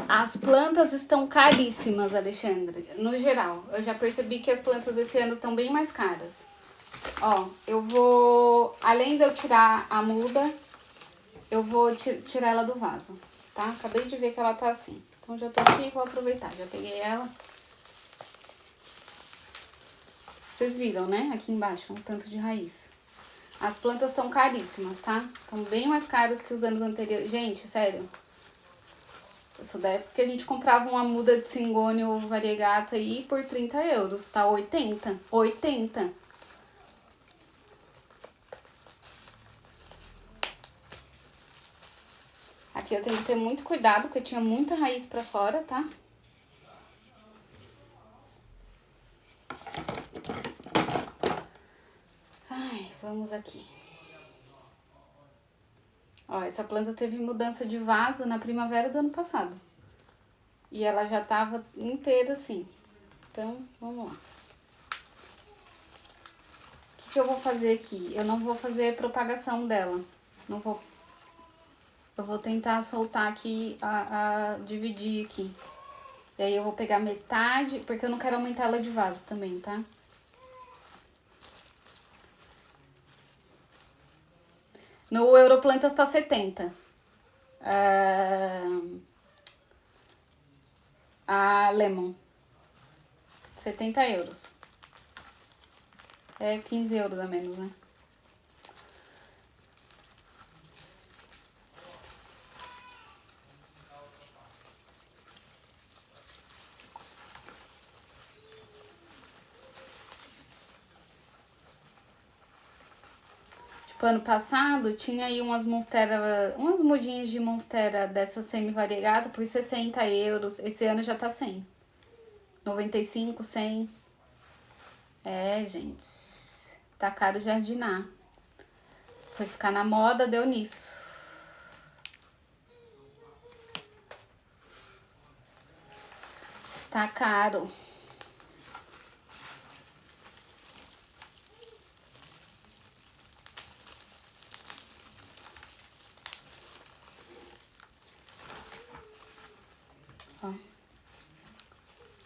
[SPEAKER 1] As plantas estão caríssimas, Alexandre, no geral. Eu já percebi que as plantas esse ano estão bem mais caras. Ó, eu vou, além de eu tirar a muda, eu vou tirar ela do vaso, tá? Acabei de ver que ela tá assim. Então já tô aqui, vou aproveitar. Já peguei ela. Vocês viram, né? Aqui embaixo, um tanto de raiz. As plantas estão caríssimas, tá? Estão bem mais caras que os anos anteriores. Gente, sério. Eu sou da época que a gente comprava uma muda de cingônio variegata aí por 30 euros. Tá 80. 80. Aqui eu tenho que ter muito cuidado, porque tinha muita raiz pra fora, tá? Ai, vamos aqui. Ó, essa planta teve mudança de vaso na primavera do ano passado. E ela já tava inteira assim. Então, vamos lá. O que eu vou fazer aqui? Eu não vou fazer propagação dela. Não vou. Eu vou tentar soltar aqui, dividir aqui. E aí eu vou pegar metade, porque eu não quero aumentar ela de vaso também, tá? No Europlantas tá 70. A Lemon. 70 euros. É 15 euros a menos, né? Tipo, ano passado tinha aí umas monstera, umas mudinhas de monstera dessa semi-variegada por 60 euros. Esse ano já tá 100. 95, 100. É, gente. Tá caro jardinar. Foi ficar na moda, deu nisso. Está caro. Ó.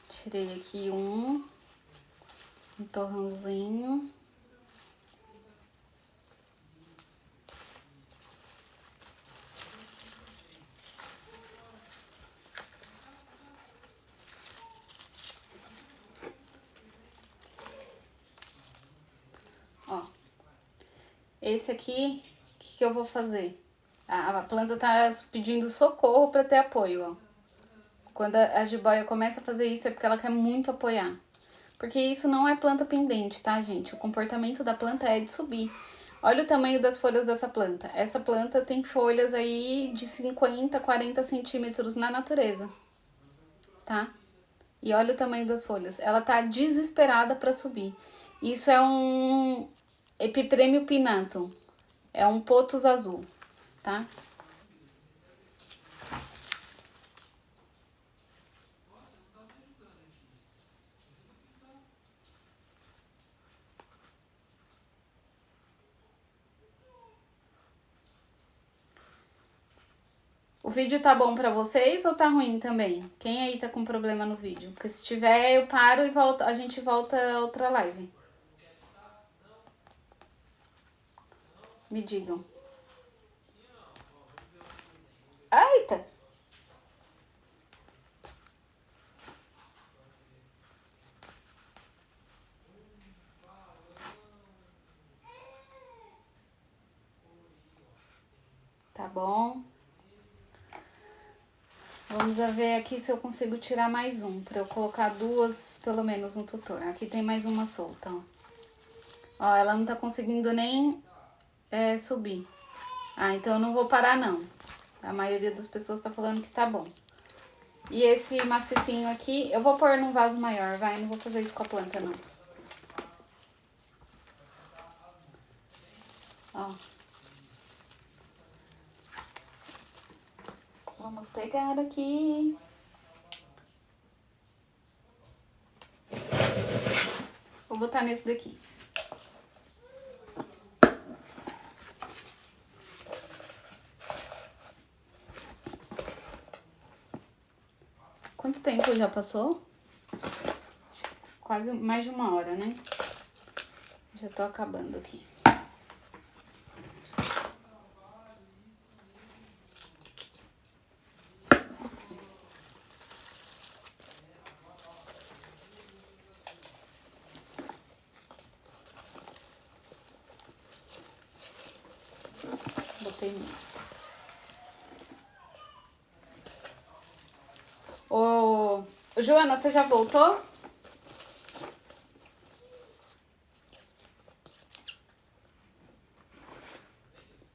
[SPEAKER 1] Tirei aqui um torrãozinho. Ó. Esse aqui, o que eu vou fazer? A planta tá pedindo socorro para ter apoio, ó. Quando a jiboia começa a fazer isso é porque ela quer muito apoiar. Porque isso não é planta pendente, tá, gente? O comportamento da planta é de subir. Olha o tamanho das folhas dessa planta. Essa planta tem folhas aí de 50, 40 centímetros na natureza, tá? E olha o tamanho das folhas. Ela tá desesperada para subir. Isso é um Epiprêmio pinnatum. É um pothos azul, tá? O vídeo tá bom pra vocês ou tá ruim também? Quem aí tá com problema no vídeo? Porque se tiver, eu paro e volto, a gente volta a outra live. Me digam. Eita! Tá bom. Vamos ver aqui se eu consigo tirar mais um, pra eu colocar duas, pelo menos, no tutor. Aqui tem mais uma solta, ó. Ó, ela não tá conseguindo nem subir. Ah, então eu não vou parar, não. A maioria das pessoas tá falando que tá bom. E esse macicinho aqui, eu vou pôr num vaso maior, vai? Não vou fazer isso com a planta, não. Ó. Vamos pegar aqui. Vou botar nesse daqui. Quanto tempo já passou? Quase mais de 1 hora, né? Já tô acabando aqui. Botei muito. Ô, Joana, você já voltou?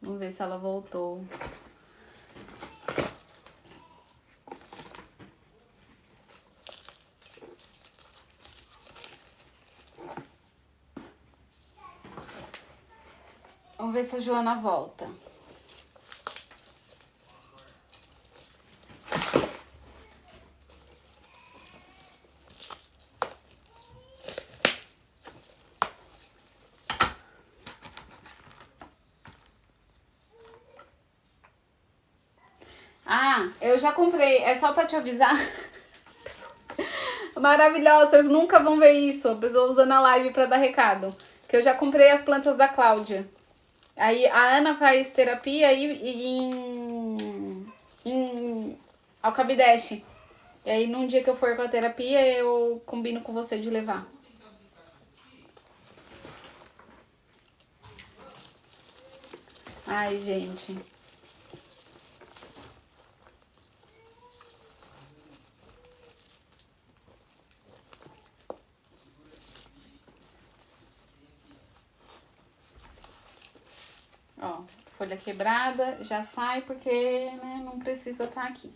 [SPEAKER 1] Vamos ver se ela voltou. Vamos ver se a Joana volta. Ah, eu já comprei. É só pra te avisar. Maravilhosa, vocês nunca vão ver isso. A pessoa usando a live pra dar recado. Que eu já comprei as plantas da Cláudia. Aí a Ana faz terapia em Alcabideche. E aí num dia que eu for com a terapia, eu combino com você de levar. Ai, gente. folha quebrada já sai porque, né, não precisa estar aqui.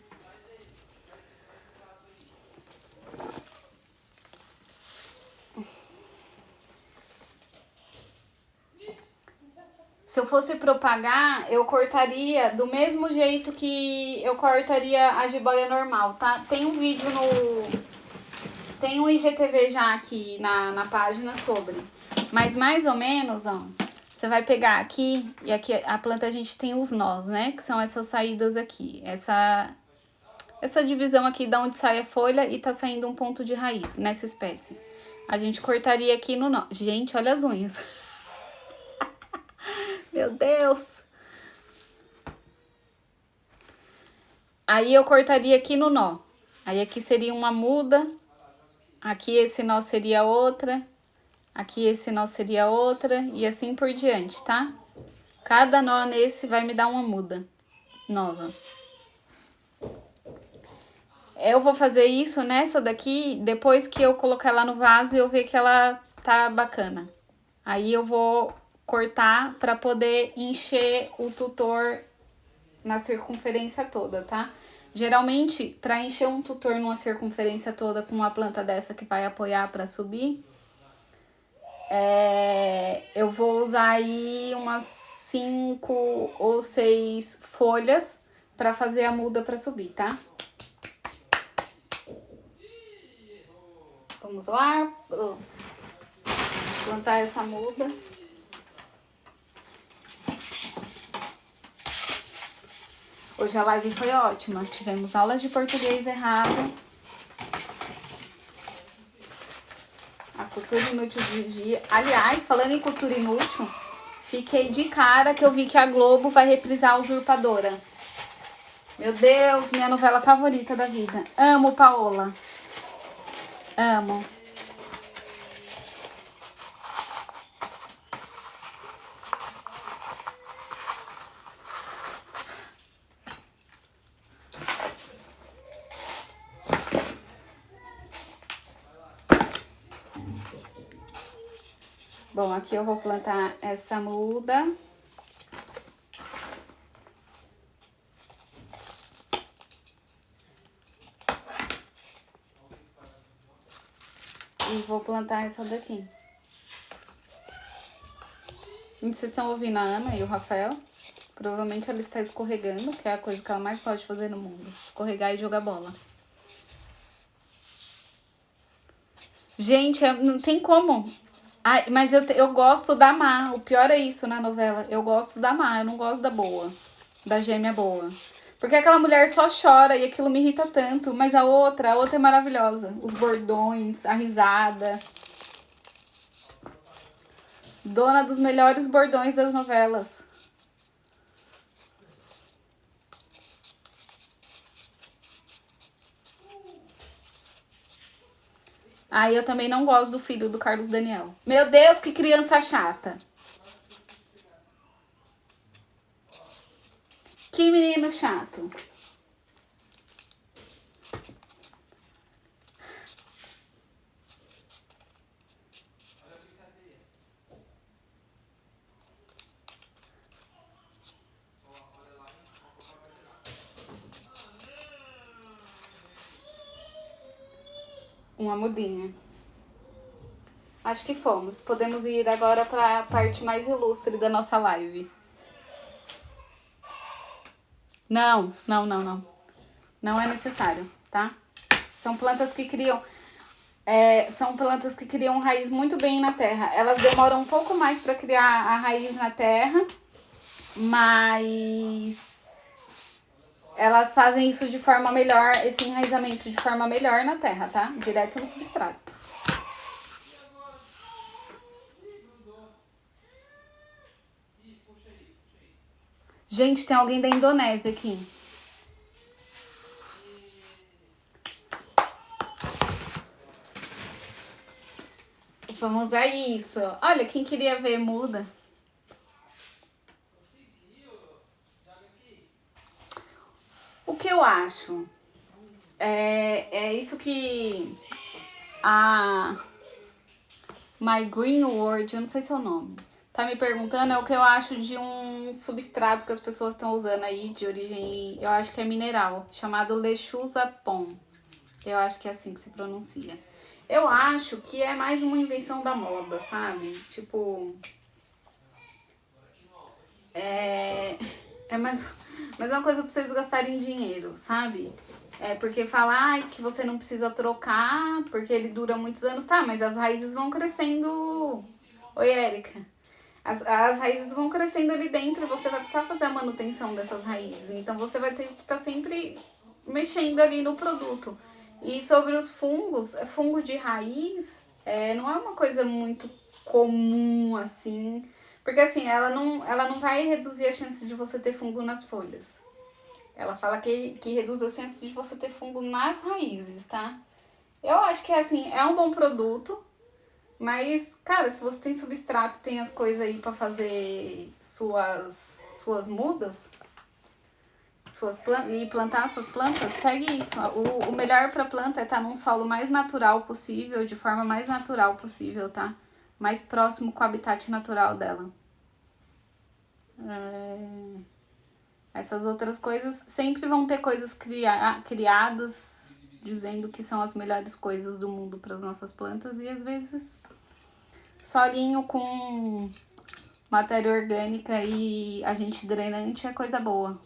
[SPEAKER 1] Se eu fosse propagar, eu cortaria do mesmo jeito que eu cortaria a jiboia normal, tá? Tem um vídeo Tem um IGTV já aqui na página sobre. Mas mais ou menos, ó, você vai pegar aqui, e aqui a planta a gente tem os nós, né? Que são essas saídas aqui. Essa divisão aqui da onde sai a folha e tá saindo um ponto de raiz nessa espécie. A gente cortaria aqui no nó. Gente, olha as unhas. Meu Deus! Aí eu cortaria aqui no nó. Aí aqui seria uma muda. Aqui esse nó seria outra. Aqui esse nó seria outra. E assim por diante, tá? Cada nó nesse vai me dar uma muda nova. Eu vou fazer isso nessa daqui depois que eu colocar ela no vaso e eu ver que ela tá bacana. Aí eu vou cortar pra poder encher o tutor na circunferência toda, tá? Geralmente, pra encher um tutor numa circunferência toda com uma planta dessa que vai apoiar pra subir, eu vou usar aí umas 5 ou 6 folhas pra fazer a muda pra subir, tá? Vamos lá, plantar essa muda. Hoje a live foi ótima, tivemos aulas de português errado, a cultura inútil do dia. Aliás, falando em cultura inútil, fiquei de cara que eu vi que a Globo vai reprisar a Usurpadora. Meu Deus, minha novela favorita da vida. Amo Paola. Amo. Bom, aqui eu vou plantar essa muda. E vou plantar essa daqui. Vocês estão ouvindo a Ana e o Rafael? Provavelmente ela está escorregando, que é a coisa que ela mais gosta de fazer no mundo. Escorregar e jogar bola. Gente, não tem como. Ai, mas eu gosto da má. O pior é isso na novela. Eu gosto da má, eu não gosto da boa. Da gêmea boa. Porque aquela mulher só chora e aquilo me irrita tanto. Mas a outra é maravilhosa. Os bordões, a risada. Dona dos melhores bordões das novelas. Aí eu também não gosto do filho do Carlos Daniel. Meu Deus, que criança chata. Que menino chato. Uma mudinha. Acho que fomos. Podemos ir agora para a parte mais ilustre da nossa live. Não. Não é necessário, tá? São plantas que criam... são plantas que criam raiz muito bem na terra. Elas demoram um pouco mais para criar a raiz na terra, mas elas fazem isso de forma melhor, esse enraizamento de forma melhor na terra, tá? Direto no substrato. Gente, tem alguém da Indonésia aqui. Vamos a isso. Olha, quem queria ver muda. O que eu acho? É isso que a My Green World, eu não sei se é o nome, tá me perguntando é o que eu acho de um substrato que as pessoas estão usando aí, de origem, eu acho que é mineral, chamado lechuza pom. Eu acho que é assim que se pronuncia. Eu acho que é mais uma invenção da moda, sabe? Tipo, é mais uma coisa pra vocês gastarem dinheiro, sabe? É porque falar ai, que você não precisa trocar, porque ele dura muitos anos, tá, mas as raízes vão crescendo. Oi, Érica. As raízes vão crescendo ali dentro, você vai precisar fazer a manutenção dessas raízes. Então você vai ter que estar sempre mexendo ali no produto. E sobre os fungos, fungo de raiz não é uma coisa muito comum assim. Porque assim, ela não vai reduzir a chance de você ter fungo nas folhas. Ela fala que reduz as chances de você ter fungo nas raízes, tá? Eu acho que assim, é um bom produto. Mas, cara, se você tem substrato, tem as coisas aí pra fazer suas mudas, e plantar suas plantas, segue isso. O melhor pra planta é estar num solo mais natural possível, de forma mais natural possível, tá? Mais próximo com o habitat natural dela. Essas outras coisas sempre vão ter coisas criadas dizendo que são as melhores coisas do mundo para as nossas plantas e às vezes solinho com matéria orgânica e agente drenante é coisa boa.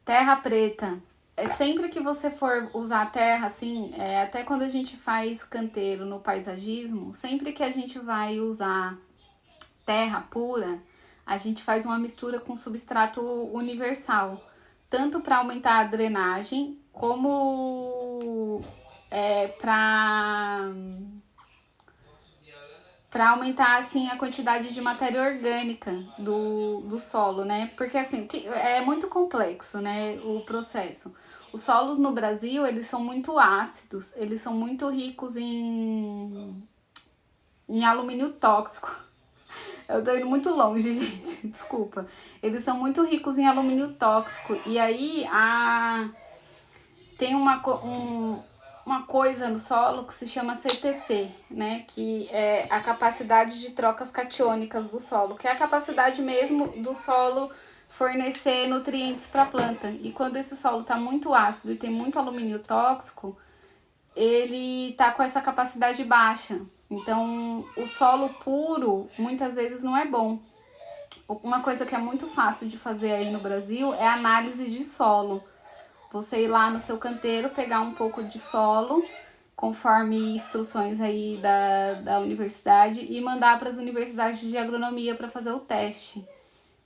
[SPEAKER 1] Terra preta. Sempre que você for usar terra, assim, até quando a gente faz canteiro no paisagismo, sempre que a gente vai usar terra pura, a gente faz uma mistura com substrato universal. Tanto para aumentar a drenagem, como para aumentar assim a quantidade de matéria orgânica do solo, né? Porque assim, é muito complexo, né, o processo. Os solos no Brasil, eles são muito ácidos, eles são muito ricos em alumínio tóxico. Eu tô indo muito longe, gente, desculpa. Eles são muito ricos em alumínio tóxico e aí tem uma coisa no solo que se chama CTC, né? Que é a capacidade de trocas catiônicas do solo, que é a capacidade mesmo do solo fornecer nutrientes para a planta. E quando esse solo está muito ácido e tem muito alumínio tóxico, ele tá com essa capacidade baixa. Então, o solo puro muitas vezes não é bom. Uma coisa que é muito fácil de fazer aí no Brasil é análise de solo. Você ir lá no seu canteiro, pegar um pouco de solo, conforme instruções aí da universidade, e mandar para as universidades de agronomia para fazer o teste.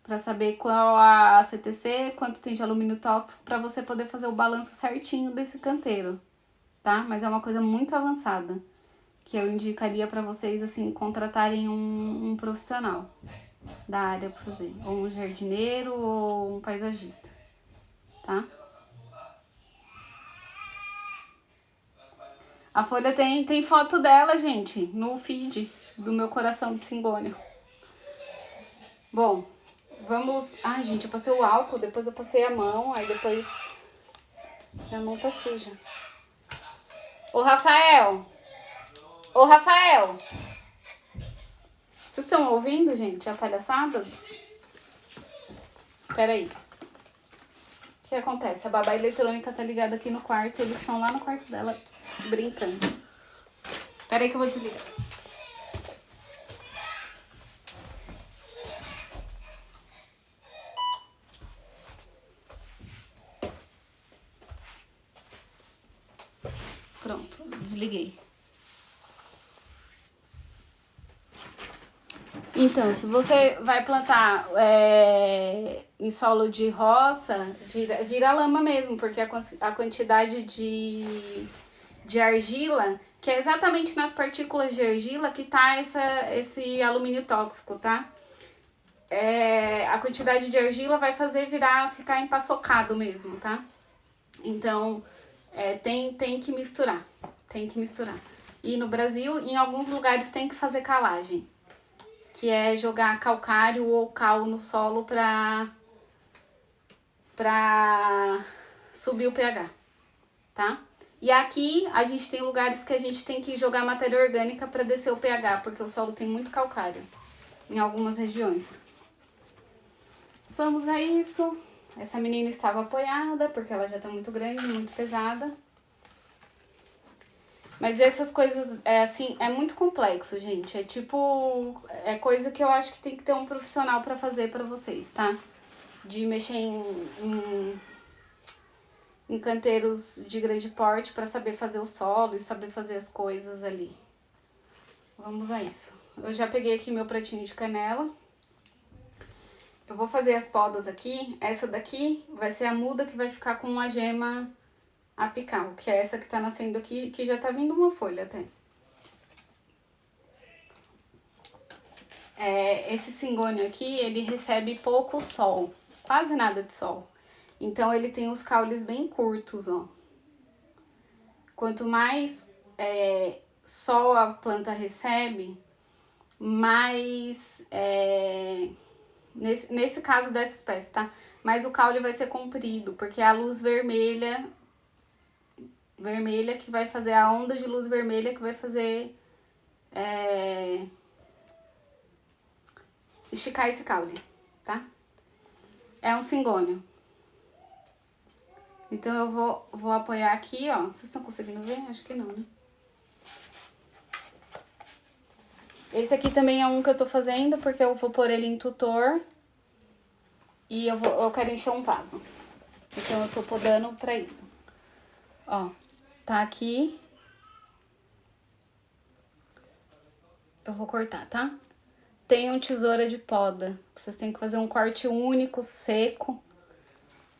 [SPEAKER 1] Para saber qual a CTC, quanto tem de alumínio tóxico, para você poder fazer o balanço certinho desse canteiro, tá? Mas é uma coisa muito avançada, que eu indicaria para vocês, assim, contratarem um profissional da área para fazer, ou um jardineiro ou um paisagista, tá? A Folha tem foto dela, gente, no feed do meu coração de cingônio. Bom, vamos... Ai, gente, eu passei o álcool, depois eu passei a mão, aí depois a mão tá suja. Ô, Rafael! Ô, Rafael! Vocês estão ouvindo, gente, a palhaçada? Peraí. O que acontece? A babá eletrônica tá ligada aqui no quarto, eles estão lá no quarto dela brincando. Peraí que eu vou desligar. Pronto, desliguei. Então, se você vai plantar em solo de roça, vira lama mesmo, porque a quantidade de argila, que é exatamente nas partículas de argila que tá esse alumínio tóxico, tá? A quantidade de argila vai fazer ficar empaçocado mesmo, tá? Então, tem que misturar, E no Brasil, em alguns lugares tem que fazer calagem, que é jogar calcário ou cal no solo pra subir o pH, tá? E aqui a gente tem lugares que a gente tem que jogar matéria orgânica para descer o pH, porque o solo tem muito calcário em algumas regiões. Vamos a isso. Essa menina estava apoiada, porque ela já tá muito grande, muito pesada. Mas essas coisas, assim, é muito complexo, gente. É tipo, é coisa que eu acho que tem que ter um profissional pra fazer pra vocês, tá? De mexer em canteiros de grande porte pra saber fazer o solo e saber fazer as coisas ali. Vamos a isso. Eu já peguei aqui meu pratinho de canela. Eu vou fazer as podas aqui. Essa daqui vai ser a muda que vai ficar com a gema apical, que é essa que tá nascendo aqui, que já tá vindo uma folha até. Esse cingônio aqui, ele recebe pouco sol, quase nada de sol. Então ele tem os caules bem curtos, ó. Quanto mais sol a planta recebe, mais... nesse caso dessa espécie, tá? Mas o caule vai ser comprido, porque é a luz vermelha que vai fazer, a onda de luz vermelha que vai fazer esticar esse caule, tá? É um cingônio. Então eu vou apoiar aqui, ó. Vocês estão conseguindo ver? Acho que não, né? Esse aqui também é um que eu tô fazendo, porque eu vou pôr ele em tutor. E eu quero encher um vaso. Então eu tô podando pra isso. Ó, tá aqui. Eu vou cortar, tá? Tenham tesoura de poda. Vocês têm que fazer um corte único, seco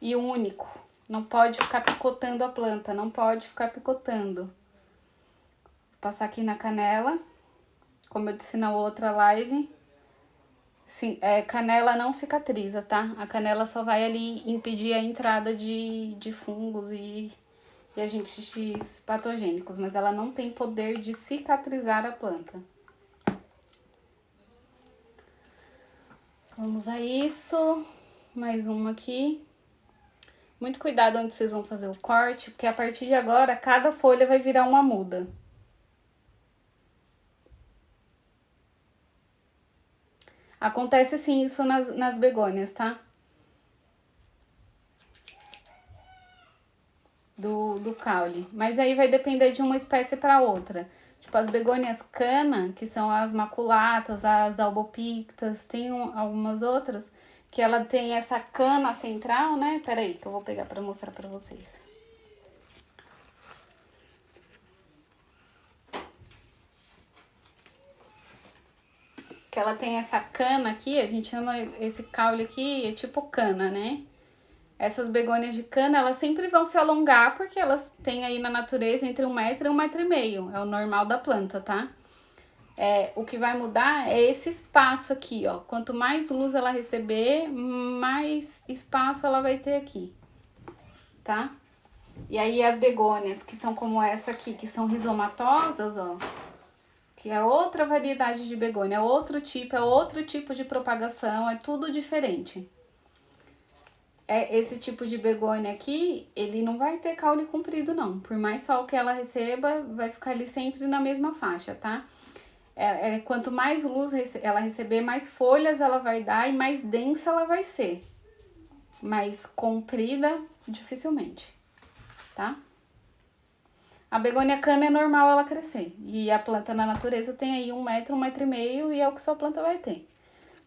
[SPEAKER 1] e único. Não pode ficar picotando a planta, não pode ficar picotando. Vou passar aqui na canela, como eu disse na outra live. Sim, canela não cicatriza, tá? A canela só vai ali impedir a entrada de fungos e agentes patogênicos, mas ela não tem poder de cicatrizar a planta. Vamos a isso. Mais uma aqui. Muito cuidado onde vocês vão fazer o corte, porque a partir de agora, cada folha vai virar uma muda. Acontece sim isso nas begônias, tá? Do caule. Mas aí vai depender de uma espécie para outra. Tipo, as begônias cana, que são as maculatas, as albopictas, tem algumas outras que ela tem essa cana central, né? Peraí, que eu vou pegar para mostrar para vocês. Que ela tem essa cana aqui, a gente chama esse caule aqui, é tipo cana, né? Essas begônias de cana, elas sempre vão se alongar, porque elas têm aí na natureza entre 1 metro e 1,5 metro. É o normal da planta, tá? O que vai mudar é esse espaço aqui, ó. Quanto mais luz ela receber, mais espaço ela vai ter aqui, tá? E aí as begônias, que são como essa aqui, que são rizomatosas, ó. Que é outra variedade de begônia, é outro tipo de propagação, é tudo diferente. Esse tipo de begônia aqui, ele não vai ter caule comprido, não. Por mais sol que ela receba, vai ficar ali sempre na mesma faixa, tá? Quanto mais luz ela receber, mais folhas ela vai dar e mais densa ela vai ser. Mais comprida, dificilmente, tá? A begônia cana é normal ela crescer. E a planta na natureza tem aí 1 metro, 1,5 metro e é o que sua planta vai ter.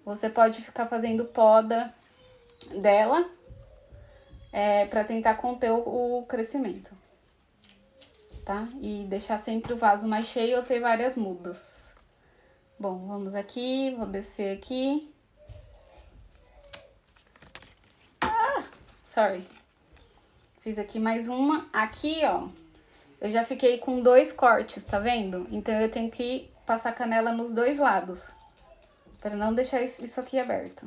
[SPEAKER 1] Você pode ficar fazendo poda dela para tentar conter o crescimento, tá? E deixar sempre o vaso mais cheio ou ter várias mudas. Bom, vamos aqui, vou descer aqui. Sorry. Fiz aqui mais uma. Aqui, ó, eu já fiquei com 2 cortes, tá vendo? Então eu tenho que passar canela nos 2 lados, para não deixar isso aqui aberto.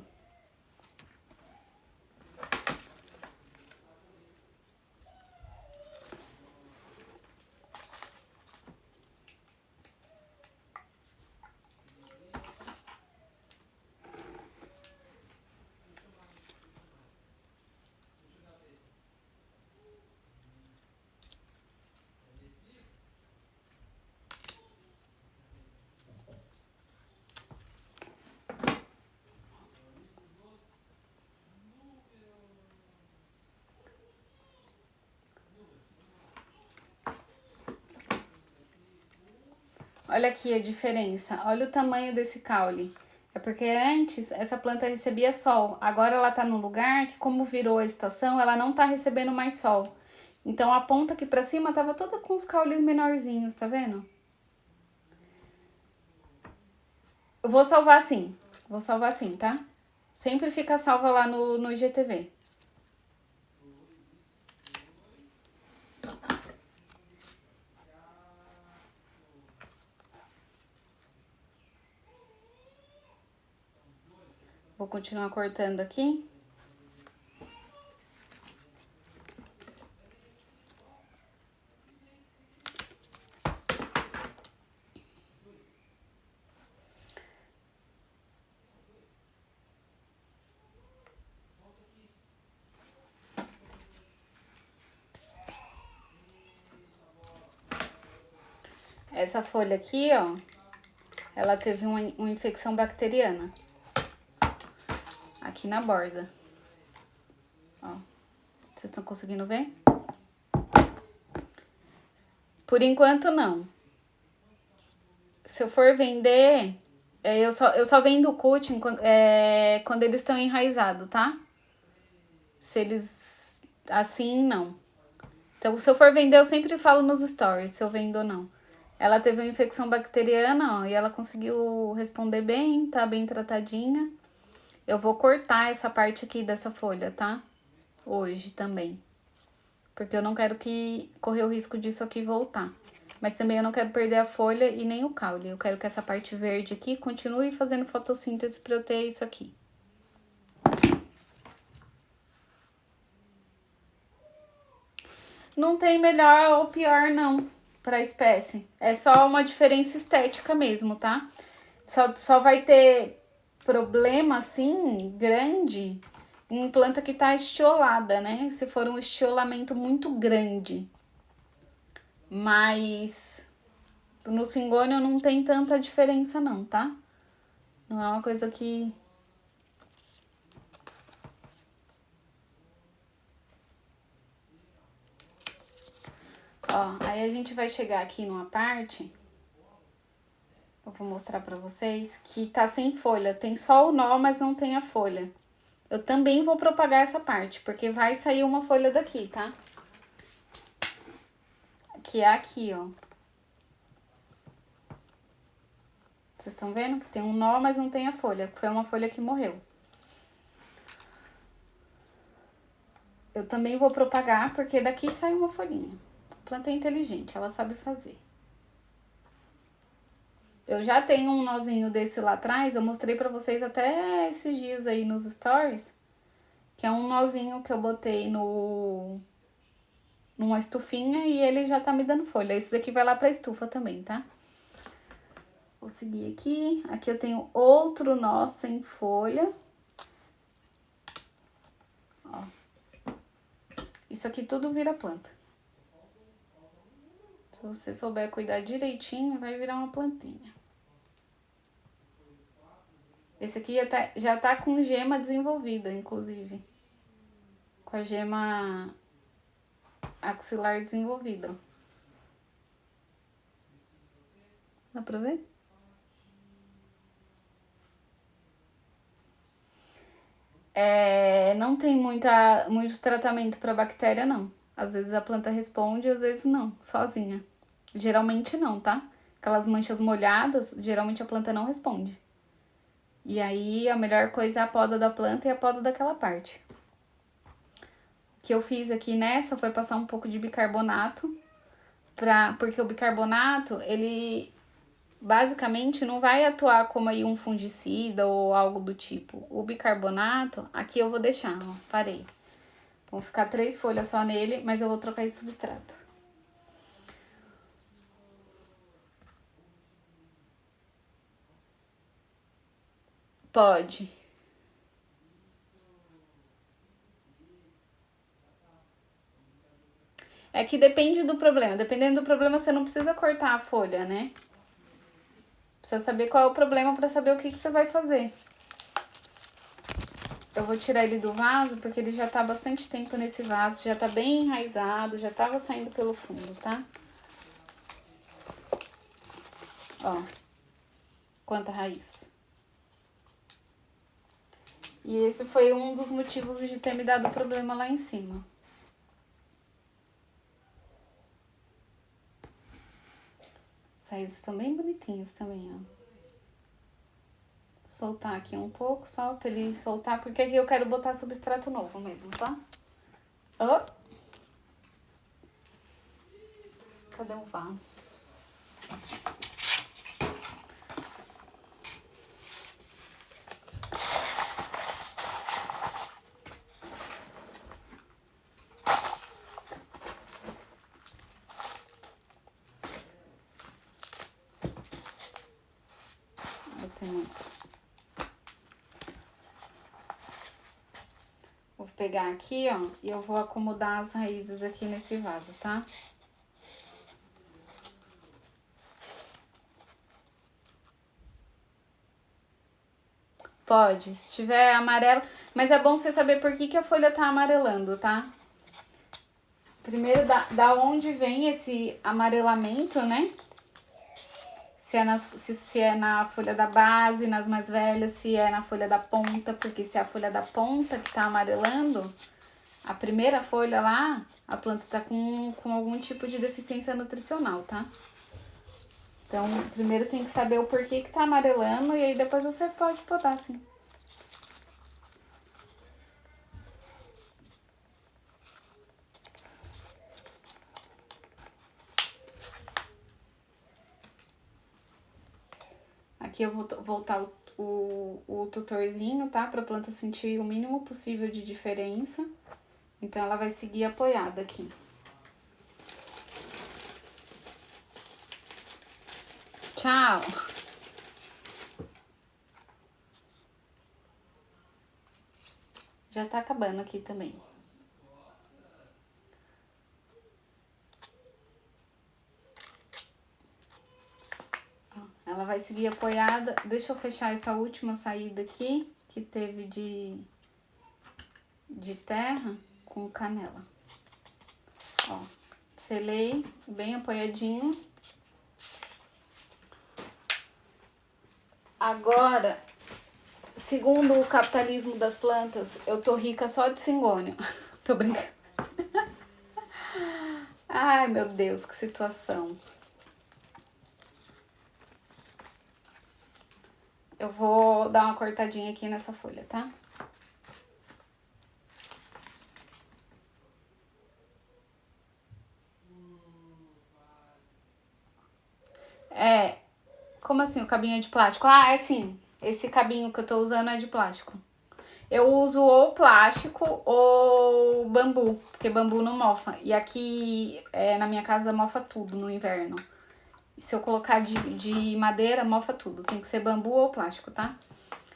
[SPEAKER 1] Olha aqui a diferença. Olha o tamanho desse caule. É porque antes essa planta recebia sol. Agora ela tá num lugar que, como virou a estação, ela não tá recebendo mais sol. Então a ponta aqui pra cima tava toda com os caules menorzinhos, tá vendo? Eu vou salvar assim. Vou salvar assim, tá? Sempre fica salva lá no IGTV. Vou continuar cortando aqui. Essa folha aqui, ó, ela teve uma infecção bacteriana aqui na borda. Ó, vocês estão conseguindo ver? Por enquanto, não. Se eu for vender, eu só vendo o cutting quando eles estão enraizados, tá? Se eles... assim, não. Então, se eu for vender, eu sempre falo nos stories se eu vendo ou não. Ela teve uma infecção bacteriana, ó, e ela conseguiu responder bem, tá bem tratadinha. Eu vou cortar essa parte aqui dessa folha, tá? Hoje também. Porque eu não quero correr o risco disso aqui voltar. Mas também eu não quero perder a folha e nem o caule. Eu quero que essa parte verde aqui continue fazendo fotossíntese pra eu ter isso aqui. Não tem melhor ou pior, não, pra espécie. É só uma diferença estética mesmo, tá? Só vai ter problema, assim, grande em planta que tá estiolada, né? Se for um estiolamento muito grande. Mas no cingônio não tem tanta diferença não, tá? Não é uma coisa que... Ó, aí a gente vai chegar aqui numa parte... Eu vou mostrar pra vocês que tá sem folha. Tem só o nó, mas não tem a folha. Eu também vou propagar essa parte, porque vai sair uma folha daqui, tá? Que é aqui, ó. Vocês estão vendo que tem um nó, mas não tem a folha. Foi uma folha que morreu. Eu também vou propagar, porque daqui sai uma folhinha. A planta é inteligente, ela sabe fazer. Eu já tenho um nozinho desse lá atrás, eu mostrei pra vocês até esses dias aí nos stories. Que é um nozinho que eu botei numa estufinha e ele já tá me dando folha. Esse daqui vai lá pra estufa também, tá? Vou seguir aqui. Aqui eu tenho outro nó sem folha. Ó. Isso aqui tudo vira planta. Se você souber cuidar direitinho, vai virar uma plantinha. Esse aqui já tá com gema desenvolvida, inclusive. Com a gema axilar desenvolvida. Dá pra ver? Não tem muito tratamento para bactéria, não. Às vezes a planta responde, às vezes não, sozinha. Geralmente não, tá? Aquelas manchas molhadas, geralmente a planta não responde. E aí a melhor coisa é a poda da planta e a poda daquela parte. O que eu fiz aqui nessa foi passar um pouco de bicarbonato, porque o bicarbonato, ele basicamente não vai atuar como aí um fungicida ou algo do tipo. O bicarbonato, aqui eu vou deixar, ó, parei. Vão ficar 3 folhas só nele, mas eu vou trocar esse substrato. Pode. É que depende do problema. Dependendo do problema, você não precisa cortar a folha, né? Precisa saber qual é o problema para saber o que você vai fazer. Eu vou tirar ele do vaso, porque ele já tá há bastante tempo nesse vaso. Já tá bem enraizado, já tava saindo pelo fundo, tá? Ó, quanta raiz. E esse foi um dos motivos de ter me dado problema lá em cima. As raízes estão bem bonitinhas também, ó. Soltar aqui um pouco, só pra ele soltar, porque aqui eu quero botar substrato novo mesmo, tá? Oh. Cadê o vaso? Tem muito. Vou pegar aqui, ó, e eu vou acomodar as raízes aqui nesse vaso, tá? Pode, se tiver amarelo, mas é bom você saber por que a folha tá amarelando, tá? Primeiro, da onde vem esse amarelamento, né? Se é na folha da base, nas mais velhas, se é na folha da ponta, porque se é a folha da ponta que tá amarelando, a primeira folha lá, a planta tá com algum tipo de deficiência nutricional, tá? Então, primeiro tem que saber o porquê que tá amarelando e aí depois você pode podar, assim. Aqui eu vou voltar o tutorzinho, tá? Pra planta sentir o mínimo possível de diferença. Então, ela vai seguir apoiada aqui. Tchau! Já tá acabando aqui também. Ela vai seguir apoiada. Deixa eu fechar essa última saída aqui, que teve de terra com canela. Ó, selei bem apoiadinho. Agora, segundo o capitalismo das plantas, eu tô rica só de cingônio. Tô brincando. Ai, meu Deus, que situação. Eu vou dar uma cortadinha aqui nessa folha, tá? É, como assim o cabinho é de plástico? Ah, é sim, esse cabinho que eu tô usando é de plástico. Eu uso ou plástico ou bambu, porque bambu não mofa. E aqui na minha casa mofa tudo no inverno. E se eu colocar de madeira, mofa tudo. Tem que ser bambu ou plástico, tá?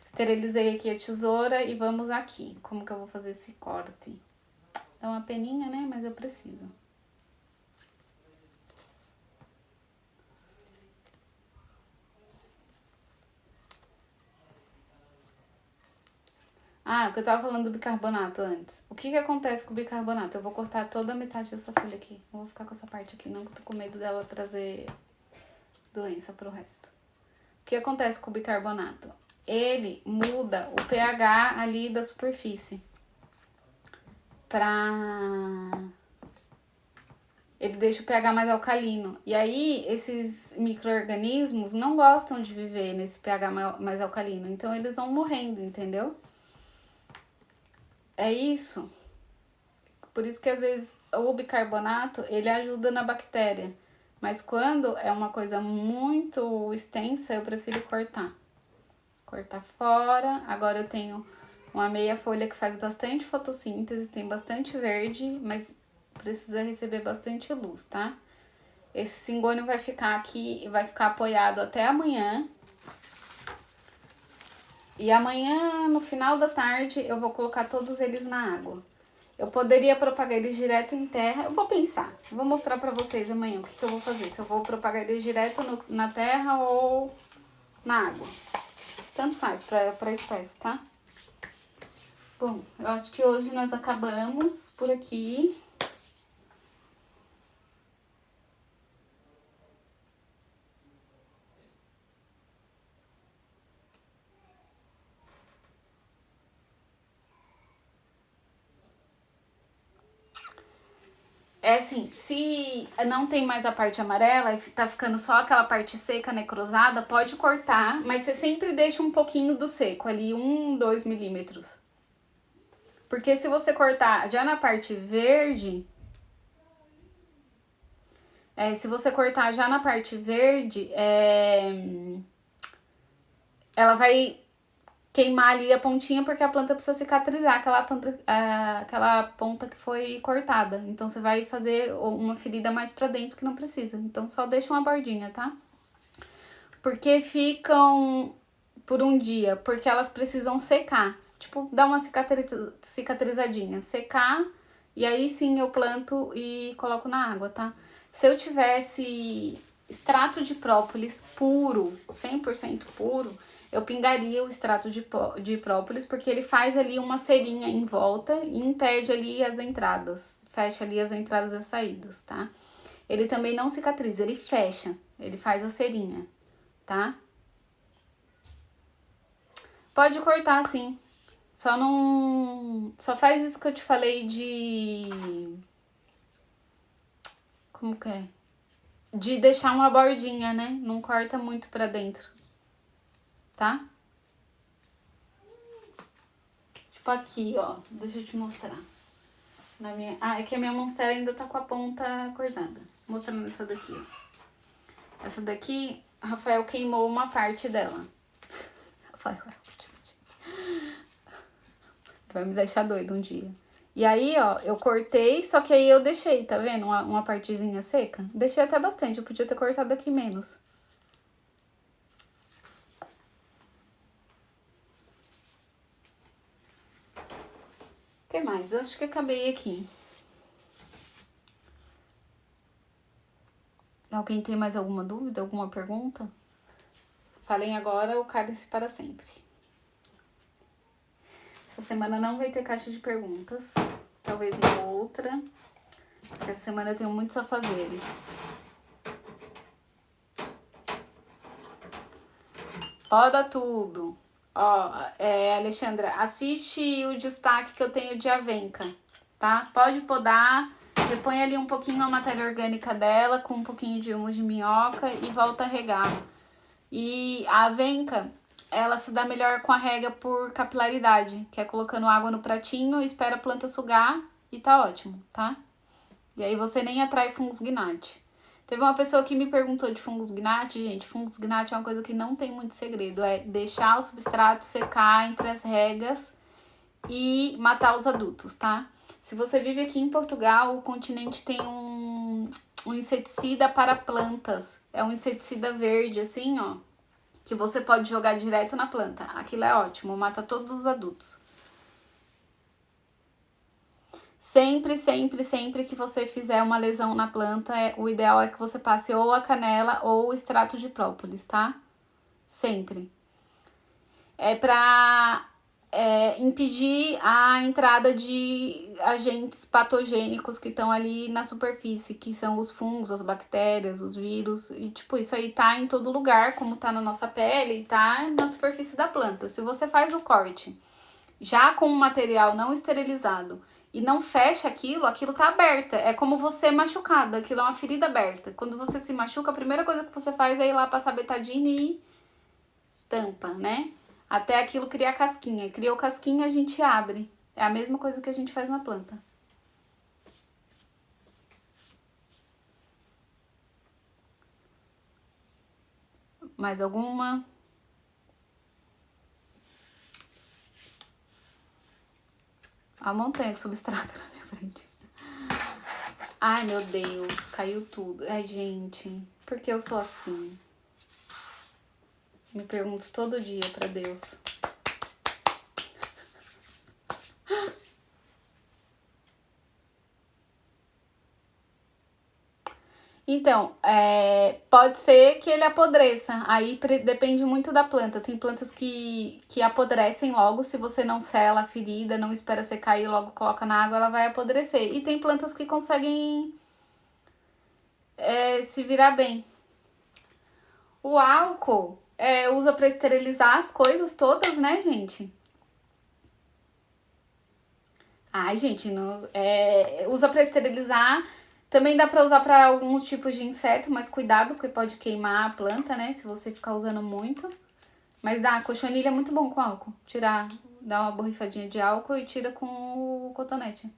[SPEAKER 1] Esterilizei aqui a tesoura e vamos aqui. Como que eu vou fazer esse corte? É uma peninha, né? Mas eu preciso. Ah, o que eu tava falando do bicarbonato antes. O que que acontece com o bicarbonato? Eu vou cortar toda a metade dessa folha aqui. Não vou ficar com essa parte aqui não, que eu tô com medo dela trazer doença pro resto. O que acontece com o bicarbonato? Ele muda o pH ali da superfície. Ele deixa o pH mais alcalino. E aí, esses micro-organismos não gostam de viver nesse pH mais alcalino. Então, eles vão morrendo, entendeu? É isso. Por isso que, às vezes, o bicarbonato, ele ajuda na bactéria. Mas quando é uma coisa muito extensa, eu prefiro cortar. Cortar fora. Agora eu tenho uma meia folha que faz bastante fotossíntese, tem bastante verde, mas precisa receber bastante luz, tá? Esse cingônio vai ficar aqui, vai ficar apoiado até amanhã. E amanhã, no final da tarde, eu vou colocar todos eles na água. Eu poderia propagar eles direto em terra. Eu vou pensar. Eu vou mostrar pra vocês amanhã o que eu vou fazer. Se eu vou propagar eles direto na terra ou na água. Tanto faz pra espécie, tá? Bom, eu acho que hoje nós acabamos por aqui. É assim, se não tem mais a parte amarela e tá ficando só aquela parte seca, necrosada, pode cortar, mas você sempre deixa um pouquinho do seco ali, 2 milímetros. Porque se você cortar já na parte verde, se você cortar já na parte verde, ela vai queimar ali a pontinha porque a planta precisa cicatrizar aquela ponta que foi cortada. Então você vai fazer uma ferida mais pra dentro que não precisa. Então só deixa uma bordinha, tá? Porque ficam por um dia, porque elas precisam secar. Tipo, dar uma cicatrizadinha, secar, e aí sim eu planto e coloco na água, tá? Se eu tivesse extrato de própolis puro, 100% puro, eu pingaria o extrato de própolis, porque ele faz ali uma cerinha em volta e impede ali as entradas. Fecha ali as entradas e as saídas, tá? Ele também não cicatriza, ele fecha. Ele faz a cerinha, tá? Pode cortar, sim. Só não... Só faz isso que eu te falei de... Como que é? De deixar uma bordinha, né? Não corta muito pra dentro. Tá? Tipo aqui, ó. Deixa eu te mostrar. É que a minha monstera ainda tá com a ponta coisada. Mostrando essa daqui, ó. Essa daqui, Rafael queimou uma parte dela. Rafael é ótimo. Vai me deixar doido um dia. E aí, ó, eu cortei, só que aí eu deixei, tá vendo? Uma partezinha seca. Deixei até bastante, eu podia ter cortado aqui menos. O que mais? Eu acho que acabei aqui. Alguém tem mais alguma dúvida, alguma pergunta? Falem agora ou calem-se para sempre. Essa semana não vai ter caixa de perguntas. Talvez uma outra. Porque essa semana eu tenho muitos afazeres. Roda tudo. Ó, Alexandra, assiste o destaque que eu tenho de Avenca, tá? Pode podar, repõe ali um pouquinho a matéria orgânica dela, com um pouquinho de humus de minhoca e volta a regar. E a Avenca, ela se dá melhor com a rega por capilaridade, que é colocando água no pratinho, espera a planta sugar e tá ótimo, tá? E aí você nem atrai fungos gnat. Teve uma pessoa que me perguntou de fungos gnat, gente, fungos gnat é uma coisa que não tem muito segredo, é deixar o substrato secar entre as regas e matar os adultos, tá? Se você vive aqui em Portugal, o continente tem um inseticida para plantas, é um inseticida verde assim, ó, que você pode jogar direto na planta, aquilo é ótimo, mata todos os adultos. Sempre, sempre, sempre que você fizer uma lesão na planta, o ideal é que você passe ou a canela ou o extrato de própolis, tá? Sempre. É pra impedir a entrada de agentes patogênicos que estão ali na superfície, que são os fungos, as bactérias, os vírus. E, tipo, isso aí tá em todo lugar, como tá na nossa pele e tá na superfície da planta. Se você faz o corte já com um material não esterilizado e não fecha aquilo tá aberto. É como você machucado, aquilo é uma ferida aberta. Quando você se machuca, a primeira coisa que você faz é ir lá passar betadine e tampa, né? Até aquilo criar casquinha. Criou casquinha, a gente abre. É a mesma coisa que a gente faz na planta. Mais alguma? A montanha de substrato na minha frente. Ai, meu Deus, caiu tudo. Ai, gente, por que eu sou assim? Me pergunto todo dia pra Deus. Então, pode ser que ele apodreça. Aí depende muito da planta. Tem plantas que apodrecem logo. Se você não sela a ferida, não espera secar e logo coloca na água, ela vai apodrecer. E tem plantas que conseguem se virar bem. O álcool usa pra esterilizar as coisas todas, né, gente? Ai, gente, usa pra esterilizar Também dá pra usar pra alguns tipos de inseto, mas cuidado, porque pode queimar a planta, né? Se você ficar usando muito. Mas dá, cochonilha é muito bom com álcool. Tirar, dá uma borrifadinha de álcool e tira com o cotonete.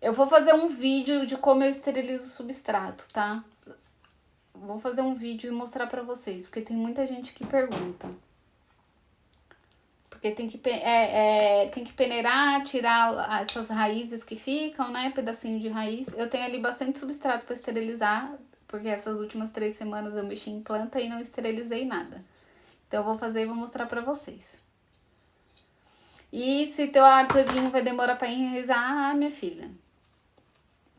[SPEAKER 1] Eu vou fazer um vídeo de como eu esterilizo o substrato, tá? Vou fazer um vídeo e mostrar pra vocês, porque tem muita gente que pergunta. Porque tem que peneirar, tirar essas raízes que ficam, né? Pedacinho de raiz. Eu tenho ali bastante substrato pra esterilizar, porque essas últimas 3 semanas eu mexi em planta e não esterilizei nada. Então eu vou fazer e vou mostrar pra vocês. E se teu arcevinho vai demorar pra enraizar, minha filha?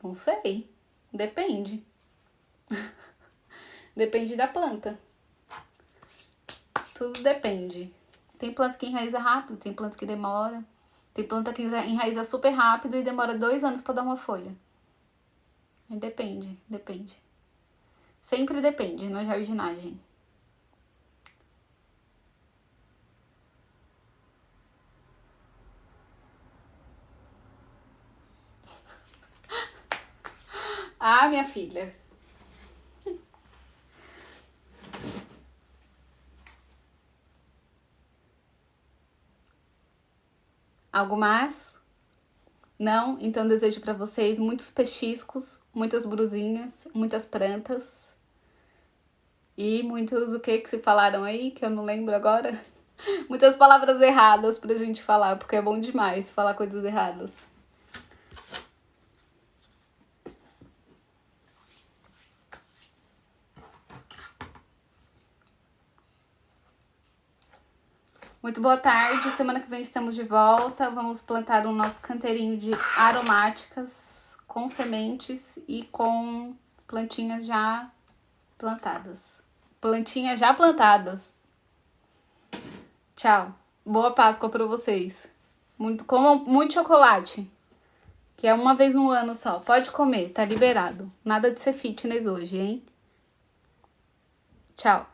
[SPEAKER 1] Não sei. Depende. Depende da planta. Tudo depende. Tem planta que enraiza rápido, tem planta que demora. Tem planta que enraiza super rápido e demora 2 anos pra dar uma folha. Depende. Sempre depende na jardinagem. Ah, minha filha. Algo mais? Não? Então desejo pra vocês muitos pechiscos, muitas brusinhas, muitas plantas. E muitos, o que se falaram aí, que eu não lembro agora? Muitas palavras erradas pra gente falar, porque é bom demais falar coisas erradas. Muito boa tarde, semana que vem estamos de volta. Vamos plantar o nosso canteirinho de aromáticas com sementes e com plantinhas já plantadas. Plantinhas já plantadas. Tchau. Boa Páscoa pra vocês. Comam muito chocolate, que é uma vez no ano só. Pode comer, tá liberado. Nada de ser fitness hoje, hein? Tchau.